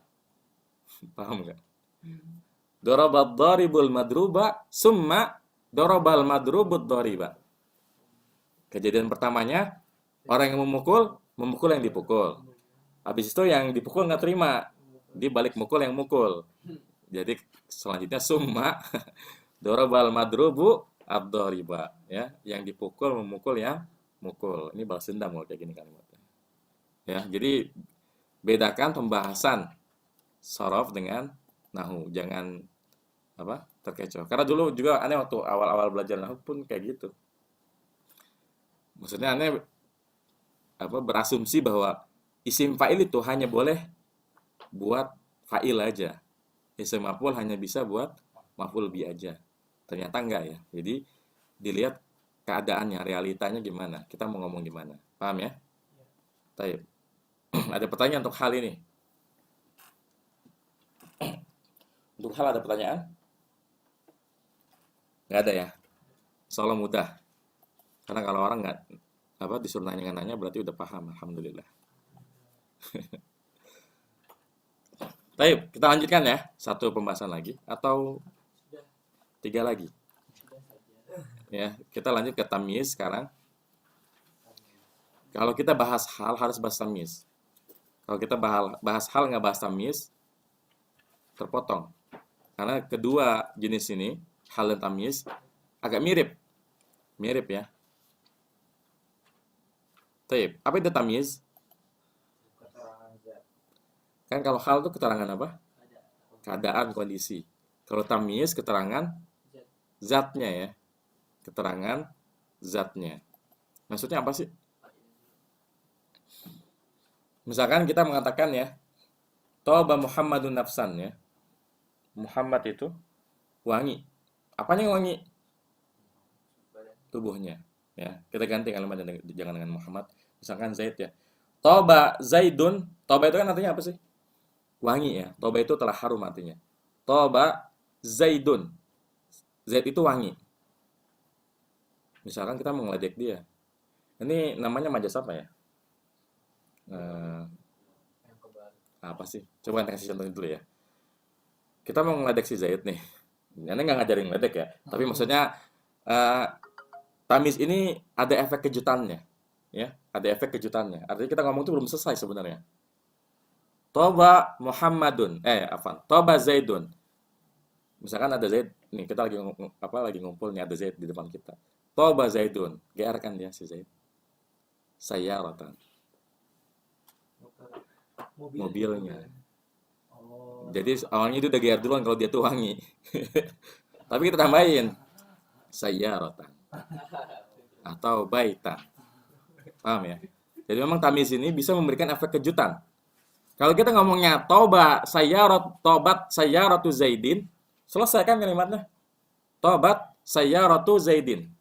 Paham nggak? Dorobat doribul madruba summa dorobal madrubud doriba. Kejadian pertamanya orang yang memukul yang dipukul. Habis itu yang dipukul nggak terima, dia balik mukul yang mukul. Jadi selanjutnya summa dorobal madrubu ad-doriba, ya, yang dipukul memukul yang mukul. Ini balas dendam kalau kayak gini kalimatnya. Ya, jadi bedakan pembahasan sorof dengan nahu, jangan apa terkecoh. Karena dulu juga aneh waktu awal-awal belajar nahu pun kayak gitu. Maksudnya aneh apa berasumsi bahwa isim fa'il itu hanya boleh buat fa'il aja. Isim maf'ul hanya bisa buat maf'ul bi aja. Ternyata enggak ya. Jadi dilihat keadaannya, realitanya gimana. Kita mau ngomong gimana. Paham ya? Baik. Ada pertanyaan untuk hal ini? Untuk hal ada pertanyaan? Enggak ada ya? Soalnya mudah. Karena kalau orang enggak apa disuruh nanya berarti udah paham. Alhamdulillah. Baik, kita lanjutkan ya. Satu pembahasan lagi atau 3 lagi. Ya, kita lanjut ke tamyiz sekarang. Kalau kita bahas hal harus bahas tamyiz. Kalau kita bahas hal nggak bahas tamyiz, terpotong. Karena kedua jenis ini, hal dan tamyiz, agak mirip. Mirip ya. Baik, apa itu tamyiz? Kan kalau hal itu keterangan apa? Keadaan, kondisi. Kalau tamyiz keterangan zatnya ya. Keterangan zatnya. Maksudnya apa sih? Misalkan kita mengatakan ya, Toba Muhammadun nafsan ya. Muhammad itu wangi. Apanya yang wangi? Tubuhnya. Ya, kita ganti kalimat jangan dengan Muhammad. Misalkan Zaid ya. Toba Zaidun. Toba itu kan artinya apa sih? Wangi ya. Toba itu telah harum artinya. Toba Zaidun. Zaid itu wangi. Misalkan kita mau ngeledek dia. Ini namanya majas apa ya? Apa sih? Coba kita kasih contoh dulu ya. Kita mau ngeledek si Zaid nih. Ini nggak ngajarin ngeledek ya. Tapi maksudnya tamyiz ini ada efek kejutannya. Ya, ada efek kejutannya. Artinya kita ngomong itu belum selesai sebenarnya. Toba Muhammadun, Toba Zaidun. Misalkan ada Zaid, nih kita lagi ngumpul nih ada Zaid di depan kita. Toba Zaidun, GR kan dia si Zaid. Sayyaratan. Mobilnya. Jadi awalnya itu udah GR duluan kalau dia tuh wangi. Tapi kita tambahin sayyaratan atau baitan. Paham ya? Jadi memang tamyiz ini bisa memberikan efek kejutan. Kalau kita ngomongnya tobat sayyaratu Zaidin, selesai kan kalimatnya? Tobat sayyaratu Zaidin.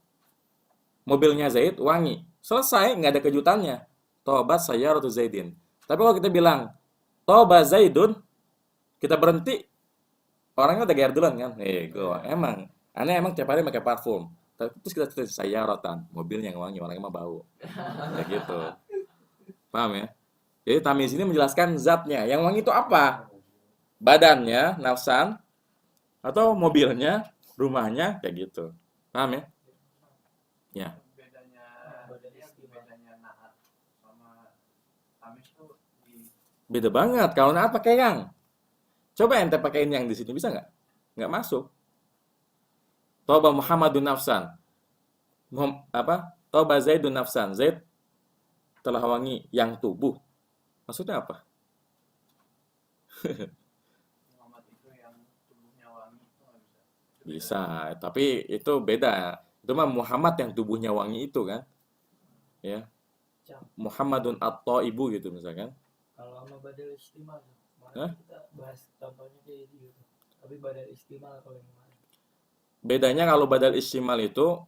Mobilnya Zaid wangi. Selesai, nggak ada kejutannya. Tobat sayyaratu Zaidin. Tapi kalau kita bilang Toba Zaidun, kita berhenti, orangnya udah gear duluan kan. Gua emang, aneh emang tiap hari pakai parfum. Terus kita tulis rotan, mobil yang wangi, orangnya mah bau. Kayak gitu. Paham ya? Jadi tamyiz ini menjelaskan zatnya. Yang wangi itu apa? Badannya, nafsan, atau mobilnya, rumahnya, kayak gitu. Paham ya? Ya. Bedanya bedanya naat sama tamis tuh di Beda banget. Kalau naat pakai yang. Coba ente pakein yang di sini, bisa nggak? Nggak masuk. Toba Muhammadun nafsan. Toba Zaidun nafsan. Zaid telah wangi yang tubuh. Maksudnya apa? Muhammad itu yang tubuhnya wangi itu nggak bisa. Bisa, tapi itu beda. Itu mah Muhammad yang tubuhnya wangi itu kan. Ya. Muhammadun at-Thaibu gitu misalkan. Kalau sama badal istimal, Hah? kemarin kita bahas contohnya kayak gitu. Tapi badal istimal kalau yang kemarin. Bedanya kalau badal istimal itu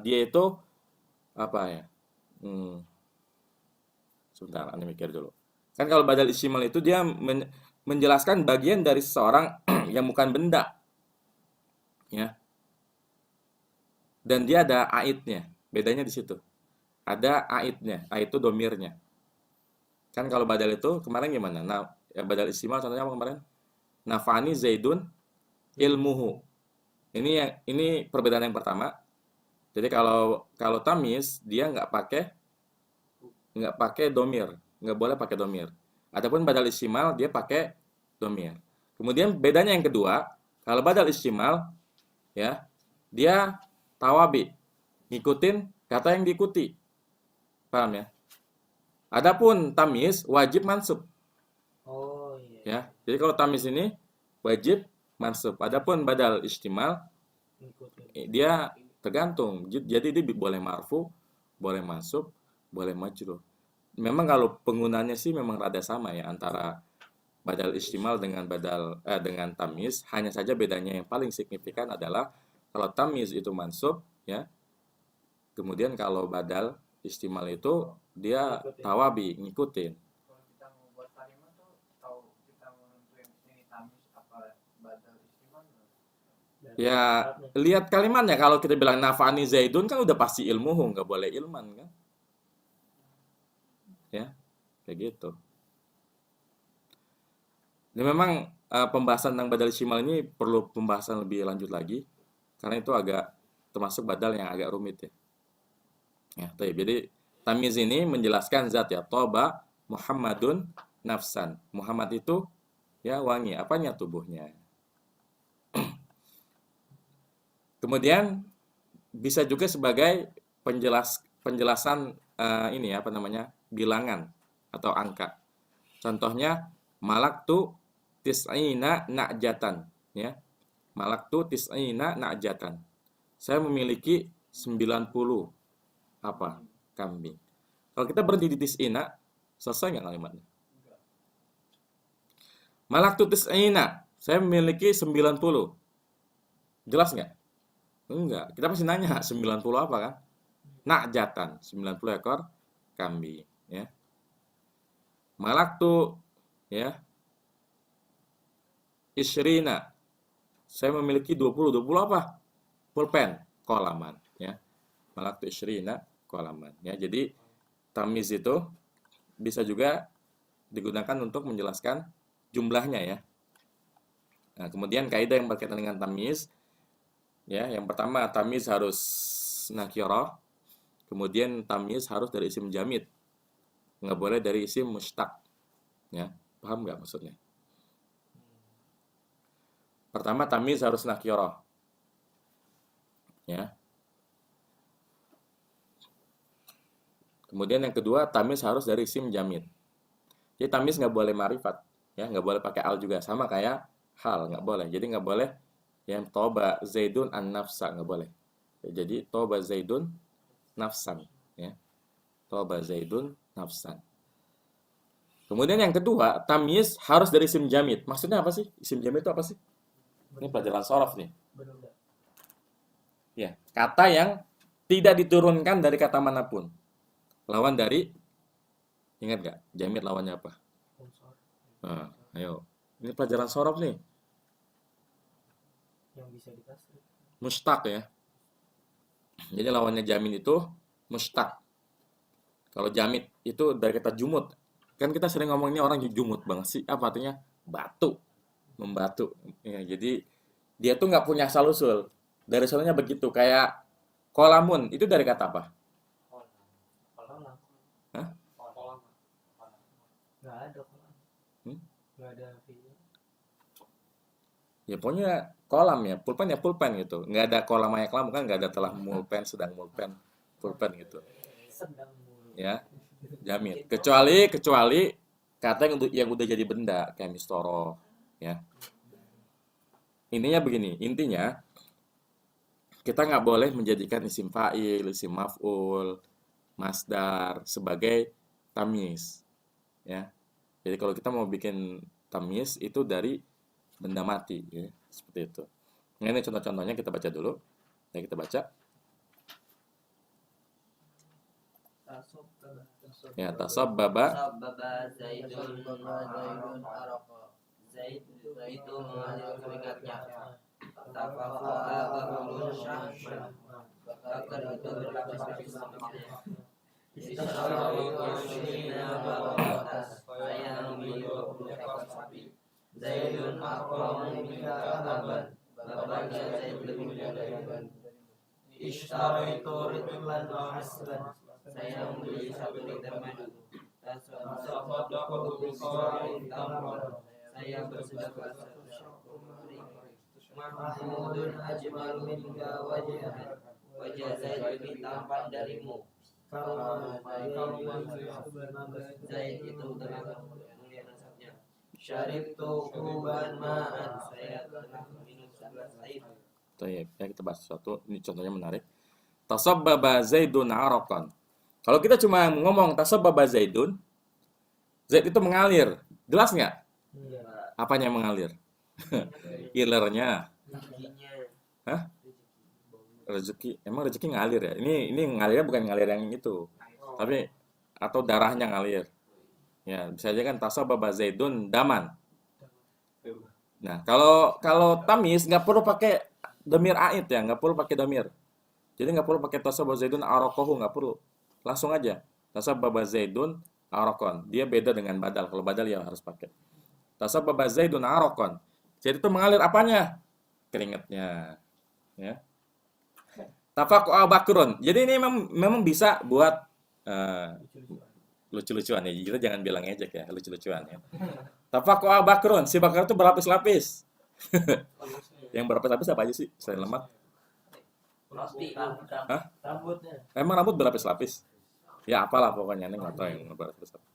dia itu apa ya? Sebentar, Anda mikir dulu. Kan kalau badal istimal itu dia menjelaskan bagian dari seseorang yang bukan benda. Ya. Dan dia ada aidnya. Bedanya di situ. Ada aidnya, aid itu domirnya. Kan kalau badal itu kemarin gimana? Nah, ya badal istimal contohnya apa kemarin? Nafani Zaidun ilmuhu. Ini perbedaan yang pertama. Jadi kalau tamyiz dia nggak pakai domir, nggak boleh pakai domir. Adapun badal istimal dia pakai domir. Kemudian bedanya yang kedua, kalau badal istimal ya dia tawabi, ngikutin kata yang diikuti. Paham ya? Adapun tamyiz wajib mansub. Oh iya. Ya. Jadi kalau tamyiz ini wajib mansub. Adapun badal istimal Ngikutin. dia tergantung. Jadi dia boleh marfu, boleh mansub, boleh majrur. Memang kalau penggunaannya sih memang rada sama ya antara badal istimal dengan dengan tamyiz. Hanya saja bedanya yang paling signifikan adalah kalau tamyiz itu mansub ya. Kemudian kalau badal istimal itu dia Ngikutin. tawabi, ngikutin. Kalau kita mau buat kalimat tuh tahu kita mau nentuin ini tamis apa badal istimal nggak? Dan Ya, syaratnya. lihat kalimatnya. Kalau kita bilang nafani Zaidun kan udah pasti ilmuhu, nggak boleh ilman kan? Ya, kayak gitu. Dan memang pembahasan tentang badal istimal ini perlu pembahasan lebih lanjut lagi karena itu agak termasuk badal yang agak rumit ya. Ya, jadi tamyiz ini menjelaskan zat ya. Toba Muhammadun nafsan. Muhammad itu ya wangi, apanya tubuhnya. Kemudian bisa juga sebagai penjelasan ini ya, apa namanya? Bilangan atau angka. Contohnya malaktu tis'ina na'jatan ya. Malaktu tis'ina na'jatan. Saya memiliki 90 apa? Kambing. Kalau kita berhenti di tis'ina, selesai nggak kalimatnya? Malaktu tis'ina. Saya memiliki 90. Jelas nggak? Enggak. Kita pasti nanya 90 apa kan? Na'jatan, 90 ekor kambing ya. Malaktu ya isyrina. Saya memiliki 20 apa? Pulpen, kolaman ya. Malaktu isyrina kolaman ya. Jadi tamyiz itu bisa juga digunakan untuk menjelaskan jumlahnya ya. Nah, kemudian kaidah yang berkaitan dengan tamyiz ya, yang pertama tamyiz harus nakirah. Kemudian tamyiz harus dari isim jamid. Nggak boleh dari isim mustaq. Ya, paham nggak maksudnya? Pertama tamyiz harus nakirah. Ya. Kemudian yang kedua tamyiz harus dari isim jamid. Jadi tamyiz nggak boleh ma'rifat, ya, nggak boleh pakai al juga, sama kayak hal, nggak boleh. Jadi nggak boleh yang toba Zaidun an-nafsa, nggak boleh. Jadi toba Zaidun nafsan, ya. Toba Zaidun nafsan. Kemudian yang kedua, tamyiz harus dari isim jamid. Maksudnya apa sih? Isim jamid itu apa sih? Ini pelajaran shorof nih. Benar. Ya, kata yang tidak diturunkan dari kata manapun. Lawan dari, ingat nggak? Jamid lawannya apa? Unsur. Nah, ayo. Ini pelajaran sorof nih. Yang bisa dikasih. Mustaq ya. Jadi lawannya jamin itu mustaq. Kalau jamit itu dari kata jumut. Kan kita sering ngomong ini orang jumut banget sih. Apa artinya? Batu. Membatu. Ya, jadi dia tuh nggak punya asal usul. Dari soalnya begitu. Kayak kolamun. Itu dari kata apa? Kolam. Hah? Nggak ada kolam. Hmm? Nggak ada video. Ya pokoknya kolam ya pulpen gitu. Nggak ada kolam ayak lam kan nggak ada telah mulpen, sedang mulpen, pulpen gitu. Sedang mulu. Ya, jamit. Kecuali kata yang udah jadi benda kayak mistoro ya. Intinya kita nggak boleh menjadikan isim fa'il, isim maf'ul, masdar sebagai tamyiz ya. Jadi kalau kita mau bikin tamyiz itu dari benda mati ya, seperti itu. Nah, ini contoh-contohnya kita baca dulu. Ya, kita baca. Ya, tasabbaba Sabbaba Zaidun araqa. Zaid itu mengalir keringatnya. Tafaqa bahrul syahman. Bakar itu berlapis-lapis lemaknya. Isyarakat yusrina barotas. Saya membeli 20 ekor sapi. Zaidun akramu minka aban. Bapaknya Zaid lebih mulia darimu. Ishtaraitu ritlan wa aslan. Saya membeli 1 liter madu. Tasaddaqtu bisarin tamron. Saya bersedekah 1 syaqum hari. Mahmudun ajmalu minka wajhan. Wajah Zaid lebih tampan darimu. Zaid itu telah mulia nasabnya. Syaribtu kuban ma'an. Saya telah minum 11 air. Baik, ya kita bahas sesuatu. Ini contohnya menarik. Tasabbaba Zaidun araqan. Kalau kita cuma ngomong tasabbaba Zaidun, Zaid itu mengalir. Jelas nggak? Iya. Apanya yang mengalir? Ilernya. Rezekinya. Hah? Rezeki. Emang rezeki ngalir ya? Ini ngalirnya bukan ngalir yang itu. Tapi atau darahnya ngalir. Ya, bisa aja kan tasabbaba Zaidun daman. Nah, kalau tamis nggak perlu pakai domir ait ya, nggak perlu pakai domir. Jadi nggak perlu pakai tasabbaba Zaidun araqahu, nggak perlu. Langsung aja. Tasabbaba Zaidun araqan. Dia beda dengan badal. Kalau badal ya harus pakai. Tasabbaba Zaidun araqan. Jadi itu mengalir apanya? Keringatnya. Ya. Tafaqa bakrun. Jadi ini memang bisa buat lucu-lucuan ya. Kita jangan bilang ejek ya, lucu-lucuan ya. Tafaqa bakrun. Si bakar itu berlapis-lapis. Yang berlapis-lapis apa aja sih selain lemak? Roti. Hah? Rambutnya. Emang rambut berlapis-lapis? Ya apalah pokoknya, ini nggak tahu yang berlapis-lapis.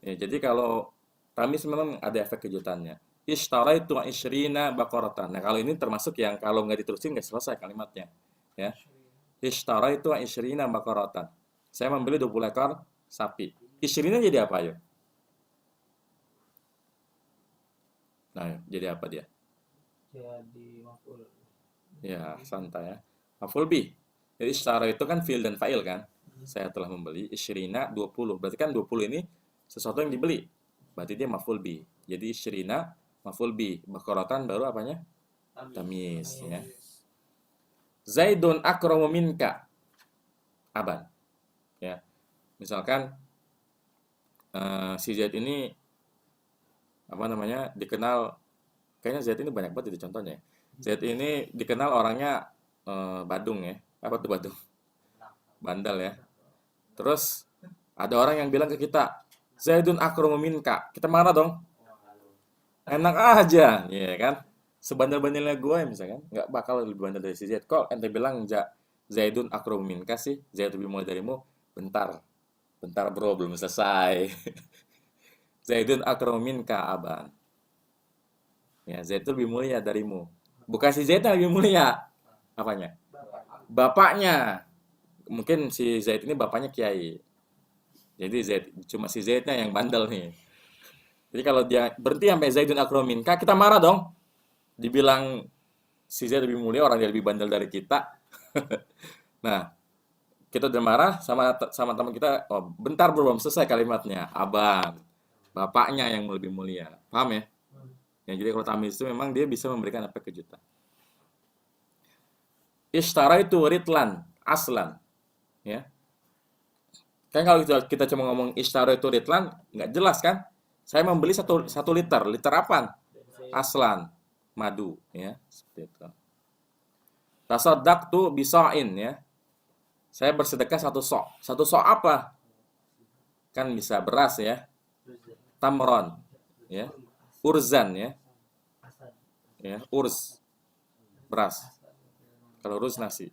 Ya, jadi kalau tamis memang ada efek kejutannya. Ishtaraitu isyrina baqaratan. Nah, kalau ini termasuk yang kalau nggak diterusin nggak selesai kalimatnya. Ya. Ishtaraitu isyrina baqaratan. Saya membeli 20 ekor sapi. Isyrina jadi apa ya? Nah, jadi apa dia? Jadi maf'ul. Ya, santai ya. Maf'ul bih. Jadi ishtara itu kan fi'il dan fa'il kan? Saya telah membeli isyrina 20. Berarti kan 20 ini sesuatu yang dibeli. Berarti dia maf'ul bih. Jadi isyrina maf'ul bih. Baqaratan baru apanya? Tamis ya. Zaidun akramu minka aban. Ya. Misalkan si Zaid ini apa namanya? Dikenal kayaknya Zaid ini banyak banget itu contohnya. Zaid ini dikenal orangnya badung ya. Apa tuh badung? Bandel ya. Terus ada orang yang bilang ke kita, Zaidun akramu minka. Kita marah dong. Enak aja, ya kan? Sebandel-bandelnya gue misalkan, nggak bakal lebih bandel dari si Zaid. Kok ente bilang Zaidun akramu minka sih? Zaid lebih mulia darimu? Bentar. Bentar bro, belum selesai. Zaidun akramu minka aban. Ya, Zaid itu lebih mulia darimu. Bukan si Zaid yang lebih mulia. Apanya? Bapaknya. Mungkin si Zaid ini bapaknya kiai. Jadi cuma si Zaidnya yang bandel nih. Jadi kalau dia berhenti sampai Zaidun akramu minka, kita marah dong. Dibilang si Zaid lebih mulia, orang dia lebih bandel dari kita. Nah, kita udah marah sama teman kita. Oh, bentar belum selesai kalimatnya. Aban. bapaknya yang lebih mulia. Paham ya? Ya, jadi kalau tamyiz itu memang dia bisa memberikan efek kejutan. Ishtaraitu ritlan aslan, ya. Kan kalau kita cuma ngomong ishtaraitu ritlan nggak jelas kan? Saya membeli satu liter. Liter apa? Aslan, madu, ya, seperti itu. Tasaddaqtu bisa'in, ya. Saya bersedekah satu sok. Satu sok apa? Kan bisa beras, ya. Tamron, ya. Urzan, ya. Ya, urz. Beras. Kalau uruz nasi.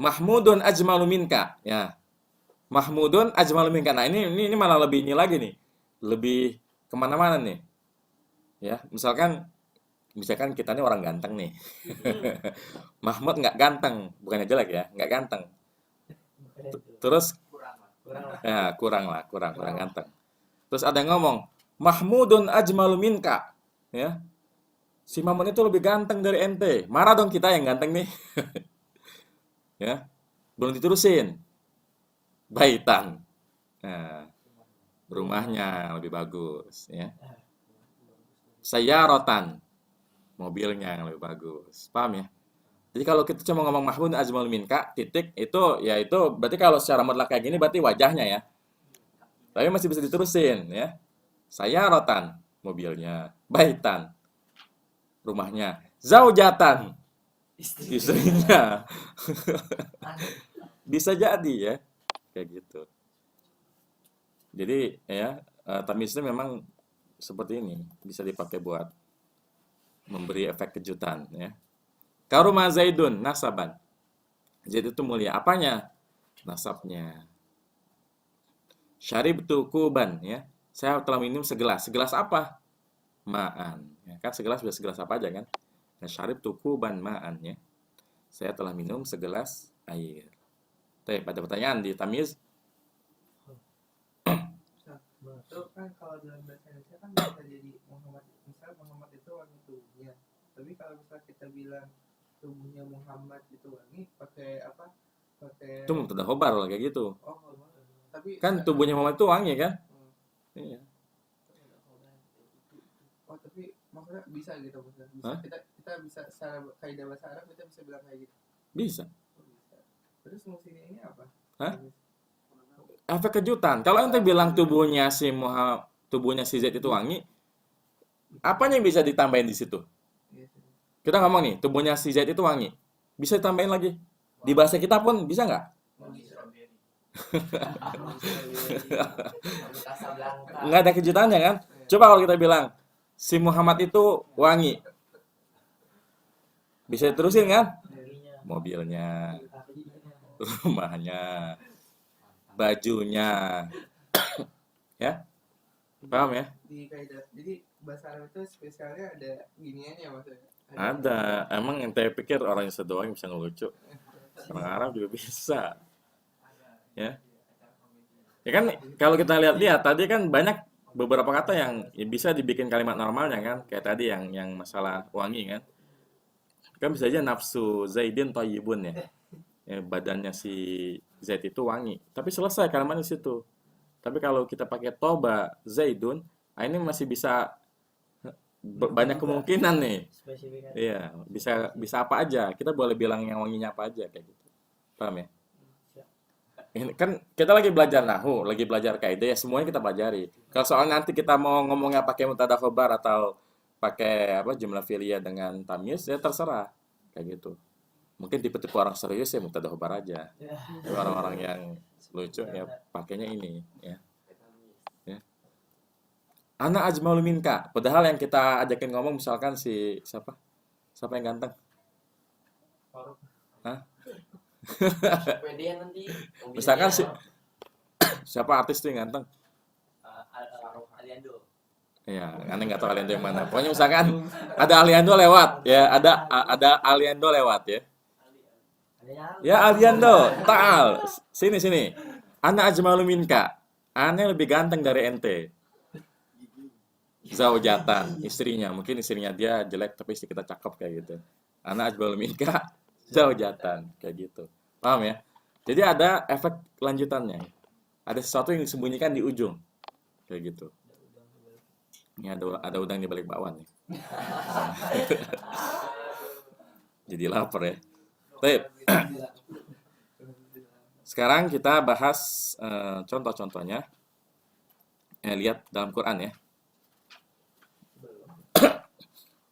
Mahmudun ajmalu minka, ya. Mahmudun ajmalu minka. Nah, ini malah lebih ini lagi nih. Lebih kemana-mana nih. Ya, misalkan kita ini orang ganteng nih. Mahmud nggak ganteng, bukannya jelek ya, nggak ganteng. Terus ya kurang ganteng. Terus ada yang ngomong, Mahmudun ajmalu minka, ya. Si Mahmud itu lebih ganteng dari ente. Marah dong kita yang ganteng nih. Ya, belum diterusin. Baitan. Nah, rumahnya lebih bagus, ya. Sayyaratan. Mobilnya yang lebih bagus. Paham ya? Jadi kalau kita cuma ngomong Mahmud ajmal minka, titik, itu berarti kalau secara mutlak kayak gini berarti wajahnya ya. Tapi masih bisa diterusin ya. Sayyaratan, mobilnya. Baitan, rumahnya. Zaujatan, istrinya. Bisa jadi ya. Kayak gitu. Jadi ya, tamyiz itu memang seperti ini, bisa dipakai buat memberi efek kejutan ya. Karuma Zaidun nasaban. Zaid itu mulia. Apanya? Nasabnya. Syaribtu kuban ya. Saya telah minum segelas. Segelas apa? Ma'an. Ya, kan segelas bisa segelas apa aja kan? Nah, syaribtu kuban ma'an ya. Saya telah minum segelas air. Tapi pada pertanyaan di tamyiz itu kan kalau dalam bahasa Indonesia kan bisa jadi Muhammad, misal Muhammad itu wangi tubuhnya, tapi kalau misal kita bilang tubuhnya Muhammad itu wangi pakai apa? Pakai itu mubtada khobar lah kayak gitu. oh, tapi Kan tubuhnya Muhammad itu wangi kan? Iya. oh tapi maksudnya bisa gitu maksudnya. Bisa Hah? kita bisa secara kaidah bahasa Arab kita bisa bilang kayak gitu. Bisa. Oh, bisa. Terus fungsinya ini apa? Hah? Efek kejutan. Kalau ente bilang tubuhnya si Zaid itu wangi, apanya yang bisa ditambahin di situ? Iya sih. Kita ngomong nih, tubuhnya si Zaid itu wangi. Bisa ditambahin lagi. Di bahasa kita pun bisa nggak? Nggak ada kejutannya kan? Coba kalau kita bilang, si Muhammad itu wangi. Bisa diterusin kan? Mobilnya, rumahnya, bajunya. Ya? Paham ya? Di kaidah. Jadi bahasa Arab itu spesialnya ada giniannya maksudnya. Ada. Emang ente pikir orang Indonesia doang yang bisa ngelucu? Orang Arab juga bisa. Ya. Ya kan kalau kita lihat-lihat tadi kan banyak beberapa kata yang ya bisa dibikin kalimat normalnya kan. Kayak tadi yang masalah wangi kan. Kan bisa aja nafsu Zaidin thayyibun ya. Ya, badannya si Zaid itu wangi. Tapi selesai kalimat di situ. Tapi kalau kita pakai toba Zaidun, ini masih bisa banyak kemungkinan nih. Spesifikasi. Iya, bisa apa aja. Kita boleh bilang yang wanginya apa aja kayak gitu. Paham ya? Ini kan kita lagi belajar nahwu, lagi belajar kaidah ya semuanya kita pelajari. Kalau soal nanti kita mau ngomongnya pakai mubtada khobar atau pakai apa jumlah fi'liyah dengan tamyiz ya terserah kayak gitu. Mungkin tipe-tipe orang serius ya mubtada khobar aja. Tapi orang-orang yang lucu ya pakainya ini ya. Ya. Ana ajmalu minka. Padahal yang kita ajakin ngomong misalkan si siapa? Siapa yang ganteng? Hah? Pede nanti. Misalkan siapa artis tuh yang ganteng? Aliando. Ya, aneh nggak tahu Aliando yang mana. Pokoknya misalkan ada Aliando lewat, ya ada Aliando lewat ya. Ya Aliando, Taal, sini. Ana ajmalu minka. Aneh lebih ganteng dari ente. Zaujatan, istrinya. Mungkin istrinya dia jelek tapi istri kita cakep kayak gitu. Ana ajmalu minka. Zaujatan kayak gitu. Paham ya? Jadi ada efek lanjutannya. Ada sesuatu yang disembunyikan di ujung. kayak gitu. Ini ada udang di balik bakwan nih. Jadi lapar ya. Baik. Sekarang kita bahas contoh-contohnya. Lihat dalam Quran ya.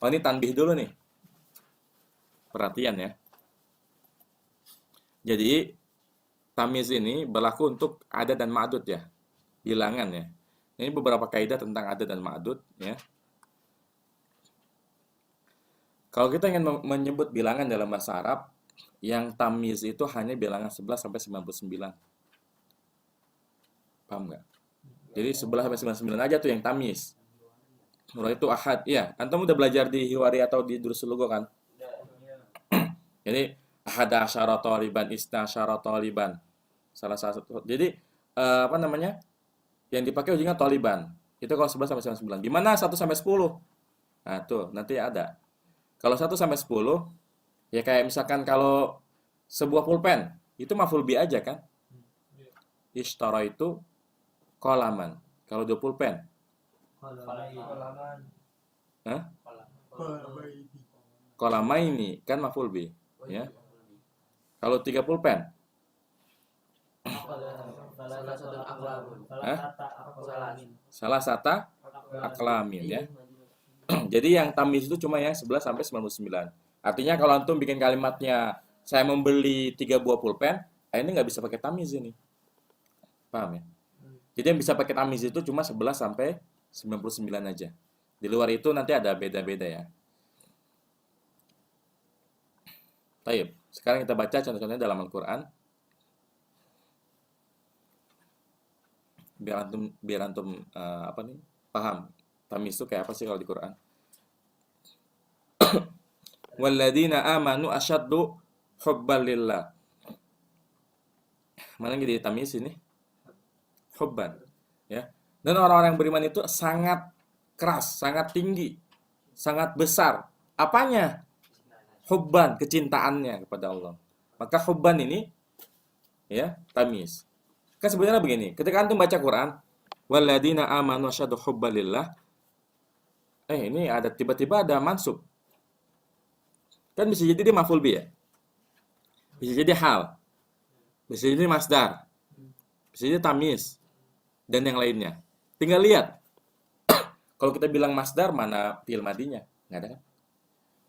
Oh, ini tanbih dulu nih. Perhatian ya. Jadi tamyiz ini berlaku untuk adad dan ma'dud ya. Bilangan ya. Ini beberapa kaidah tentang adad dan ma'dud ya. Kalau kita ingin menyebut bilangan dalam bahasa Arab, yang tamyiz itu hanya bilangan 11 sampai 99. Paham nggak? Jadi 11 sampai 99 aja tuh yang tamyiz. Mulai itu ahad. Iya, antum udah belajar di Hiwari atau di Durusul Lugha kan? Jadi ahada asyara taliban, isna asyara taliban. Salah satu. Jadi apa namanya? Yang dipakai ujungnya taliban. Itu kalau 11 sampai 99. Gimana 1 sampai 10? Nah, tuh nanti ada. Kalau 1 sampai 10, ya kayak misalkan kalau sebuah pulpen, itu maf'ul bi aja kan? Ishtara itu qalaman. Kalau 2 pulpen, hah? Qalamaini kan maf'ul bi, ya. Kalau 3 pulpen, salah satu aklamin ya. Jadi yang tamyiz itu cuma yang 11 sampai 99. Artinya kalau antum bikin kalimatnya saya membeli 3 buah pulpen, ini nggak bisa pakai tamyiz ini. Paham ya? Jadi yang bisa pakai tamyiz itu cuma 11 sampai 99 aja. Di luar itu nanti ada beda-beda ya. Baik, sekarang kita baca contoh-contohnya dalam Al-Qur'an. Biar antum apa nih? Paham. Tamyiz itu kayak apa sih kalau di Quran? Walladzina amanu asyaddu hubban lillah. Mana yang jadi tamyiz ini? Hubban, ya. Dan orang-orang yang beriman itu sangat keras, sangat tinggi, sangat besar. Apanya? Hubban, kecintaannya kepada Allah. Maka hubban ini ya, tamyiz. Kan sebenarnya begini, ketika antum baca Quran, walladzina amanu asyaddu hubban lillah, ini ada tiba-tiba ada mansub. Kan bisa jadi dia maf'ul bi ya. Bisa jadi hal. Bisa jadi masdar. Bisa jadi tamyiz dan yang lainnya. Tinggal lihat. Kalau kita bilang masdar mana fi'il madinya? Enggak ada kan?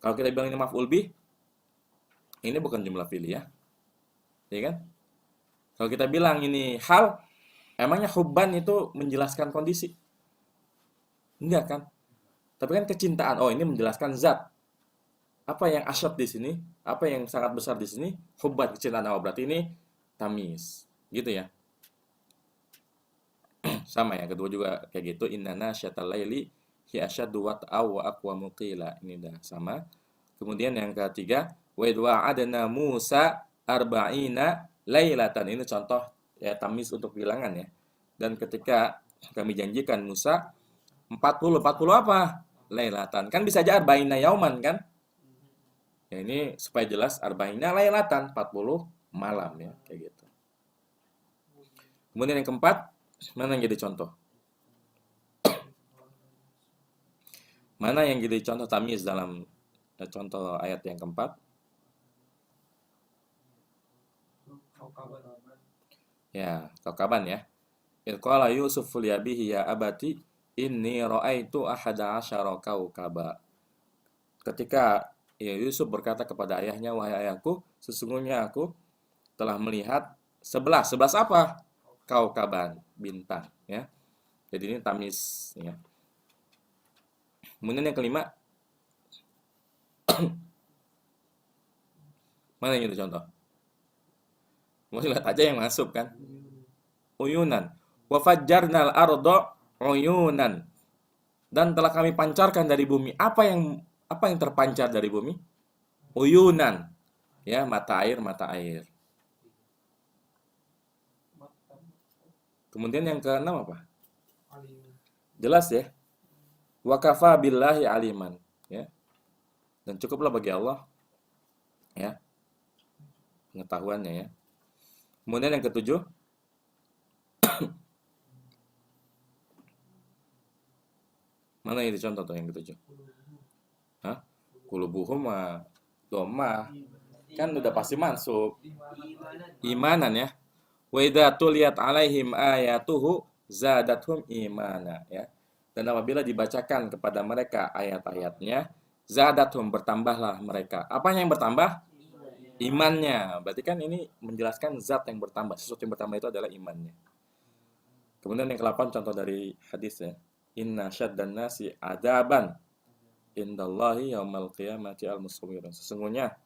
Kalau kita bilang ini maf'ul bi, ini bukan jumlah fi'liyah. Ya kan? Kalau kita bilang ini hal, emangnya hubban itu menjelaskan kondisi? Enggak kan? Tapi kan kecintaan. Oh, ini menjelaskan zat. Apa yang asyad di sini? Apa yang sangat besar di sini? Hubban, kecintaan Allah. Berarti ini tamyiz. Gitu ya. Sama yang kedua juga kayak gitu. Innana syatal laili hi asyaddu wat'a wa aqwamu qila. Ini dah sama. Kemudian yang ketiga, wa idh wa'adna Musa arba'ina lailatan. Ini contoh ya tamyiz untuk bilangan ya. Dan ketika kami janjikan Musa 40 apa? Lailatan. Kan bisa aja arba'ina yauman kan? Ya ini supaya jelas arba'ina lailatan 40 malam ya, kayak gitu. Kemudian yang keempat, mana yang jadi contoh? Mana yang jadi contoh tamyiz dalam contoh ayat yang keempat? Ya, kaukaban ya. Qala Yusuf li abihi ya abati inni ra'aitu ahada asyara kaukaba. Ketika ya, Yusuf berkata kepada ayahnya, wahai ayahku, sesungguhnya aku telah melihat 11 apa? Kaukaban, bintang ya. Jadi ini tamyiz ya. Kemudian yang kelima, mana yang itu contoh? Mau lihat aja yang masuk kan? Uyunan. Wa fajjarnal arda uyunan. Dan telah kami pancarkan dari bumi. Apa yang terpancar dari bumi? Uyunan. Ya, mata air. Kemudian yang keenam apa? Jelas ya. Wa kafa billahi aliman, ya. Dan cukuplah bagi Allah ya pengetahuannya ya. Kemudian yang ketujuh, Mana itu contoh tuh yang ketujuh? Hah? Qulubuhum mah domah kan udah pasti masuk. Imanan ya. Wa idza tuliyat alaihim ayatuhu zadatuhum imana ya. Dan apabila dibacakan kepada mereka ayat-ayatnya, zadatuhum bertambahlah mereka. Apanya yang bertambah? Imannya. Berarti kan ini menjelaskan zat yang bertambah. Sesuatu yang bertambah itu adalah imannya. Kemudian yang ke-8 contoh dari hadis ya. Inna syaddan nasi adaban indallahi yaumal qiyamati al-musawwirun. Sesungguhnya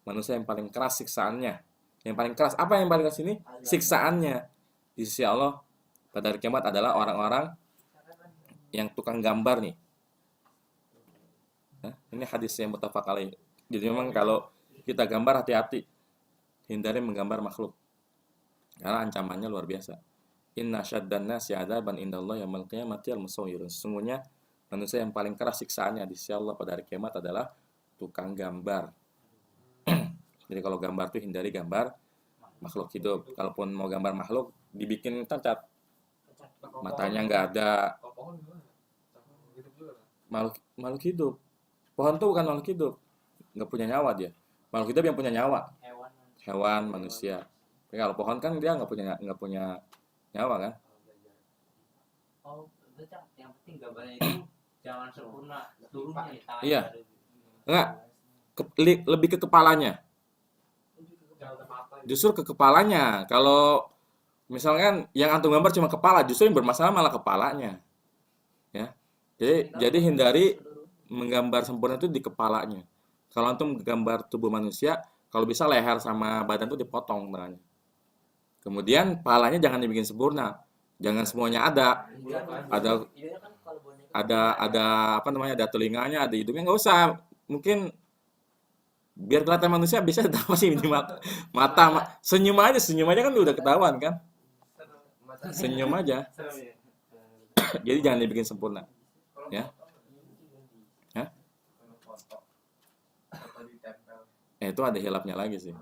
manusia yang paling keras siksaannya. Yang paling keras apa yang paling keras ini? Siksaannya di sisi Allah pada hari kiamat adalah orang-orang yang tukang gambar nih. Nah, ini hadis yang muttafaq alaih. Jadi memang kalau kita gambar hati-hati, hindari menggambar makhluk. Karena ancamannya luar biasa. Inna syaddan nasi adaban indallahi yaumal qiyamati al-musawwirun. Sesungguhnya manusia yang paling keras siksaannya di sisi Allah pada hari kiamat adalah tukang gambar. Jadi kalau gambar tuh hindari gambar makhluk hidup. Kalaupun mau gambar makhluk, dibikin cacat. Matanya nggak ada. Makhluk hidup. Pohon tuh bukan makhluk hidup. Nggak punya nyawa dia. Makhluk hidup yang punya nyawa. Hewan, manusia. Tapi kalau pohon kan dia nggak punya nyawa kan. Oh, betul. Yang penting gambarnya itu jangan sempurna seluruhnya di tangan. Iya. Enggak. Lebih ke kepalanya. Justru ke kepalanya. Kalau misalkan yang antum gambar cuma kepala, justru yang bermasalah malah kepalanya. Ya. Jadi hindari menggambar sempurna itu di kepalanya. Kalau antum gambar tubuh manusia, kalau bisa leher sama badan itu dipotong tangannya. Kemudian palanya jangan dibikin sempurna. Jangan semuanya ada. Ada apa namanya? Ada telinganya, ada hidungnya, nggak usah. Mungkin biar kelihatan manusia bisa apa sih ini mata senyum aja kan udah ketahuan kan. Senyum aja. Jadi jangan dibikin sempurna. Ya. Ya. Itu ada hilapnya lagi sih.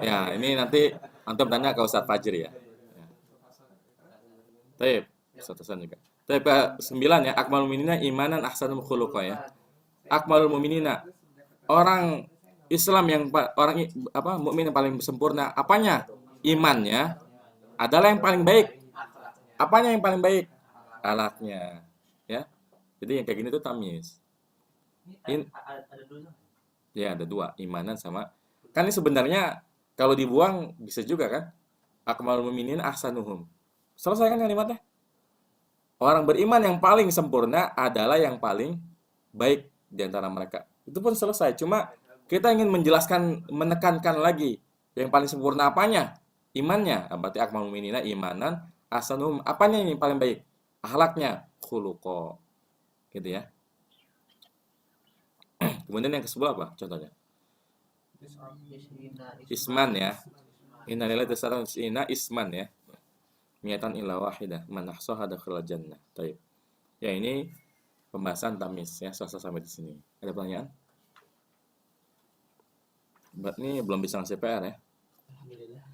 Ya, ini nanti antum tanya ke Ustadz Fajri ya. Taib, Ustadz Hasan juga. Taib ke-9 ya, akmalul mu'minina imanan ahsanul khuluqa ya. Akmalul mu'minina orang Islam yang mukmin yang paling sempurna apanya? Imannya adalah yang paling baik. Apanya yang paling baik? Akhlaknya, ya. Jadi yang kayak gini tuh tamyiz. Ada dulu. Ya, ada dua, imanan sama. Kan ini sebenarnya kalau dibuang bisa juga kan? Akmalul mu'minin ahsanuhum. Selesai kan kalimatnya? Orang beriman yang paling sempurna adalah yang paling baik di antara mereka. Itu pun selesai. Cuma kita ingin menjelaskan, menekankan lagi yang paling sempurna apanya? Imannya. Berarti akmalul mu'minina imanan ahsanuhum. Apanya yang paling baik? Akhlaknya, khuluqa. Gitu ya. Kemudian yang ke-10 apa contohnya? Isman ya. Innalillahi tasarrufina isman ya. Niatan illa wahidah man ahsaha dakhala jannah. Baik. Ya ini pembahasan tamyiz ya, selesai sampai di sini. Ada pertanyaan? Ini belum bisa ngasih PR ya. Alhamdulillah.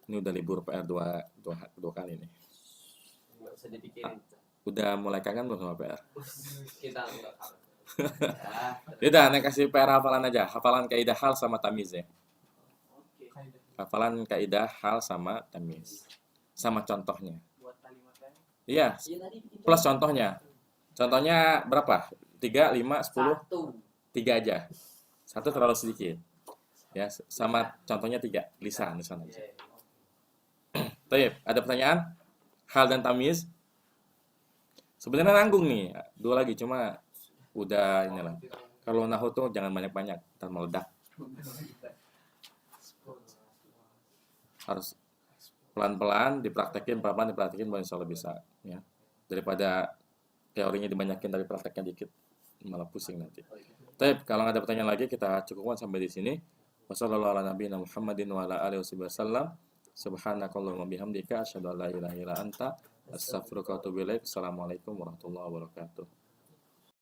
Ini udah libur PR dua kali nih. Enggak usah dipikirin. Udah mulai kangen belum sama PR? Kita enggak tahu. Udah, nek kasih PR hafalan aja. Hafalan kaidah hal sama tamyiz ya. Hafalan kaidah hal sama tamyiz. Sama contohnya. Iya, plus contohnya. Contohnya berapa? 3, 5, 10? 3 aja. 1 terlalu sedikit. Ya, sama contohnya 3. Lisan aja. Baik, ada pertanyaan? Hal dan tamyiz? Sebenarnya nanggung nih. 2 lagi, cuma udah inilah. Kalau nahwu tuh jangan banyak-banyak, ntar meledak. Harus pelan-pelan dipraktekin, pelan-pelan dipraktekin baru insyaallah bisa ya. Daripada teorinya dibanyakin tapi prakteknya dikit malah pusing nanti. Tapi kalau nggak ada pertanyaan lagi kita cukupkan sampai di sini. Wassallallahu ala nabiyina Muhammadin wa ala alihi wasallam. Subhanakallahumma bihamdika asyhadu an la ilaha illa anta astaghfiruka wa atubu ilaik. Assalamualaikum warahmatullahi wabarakatuh.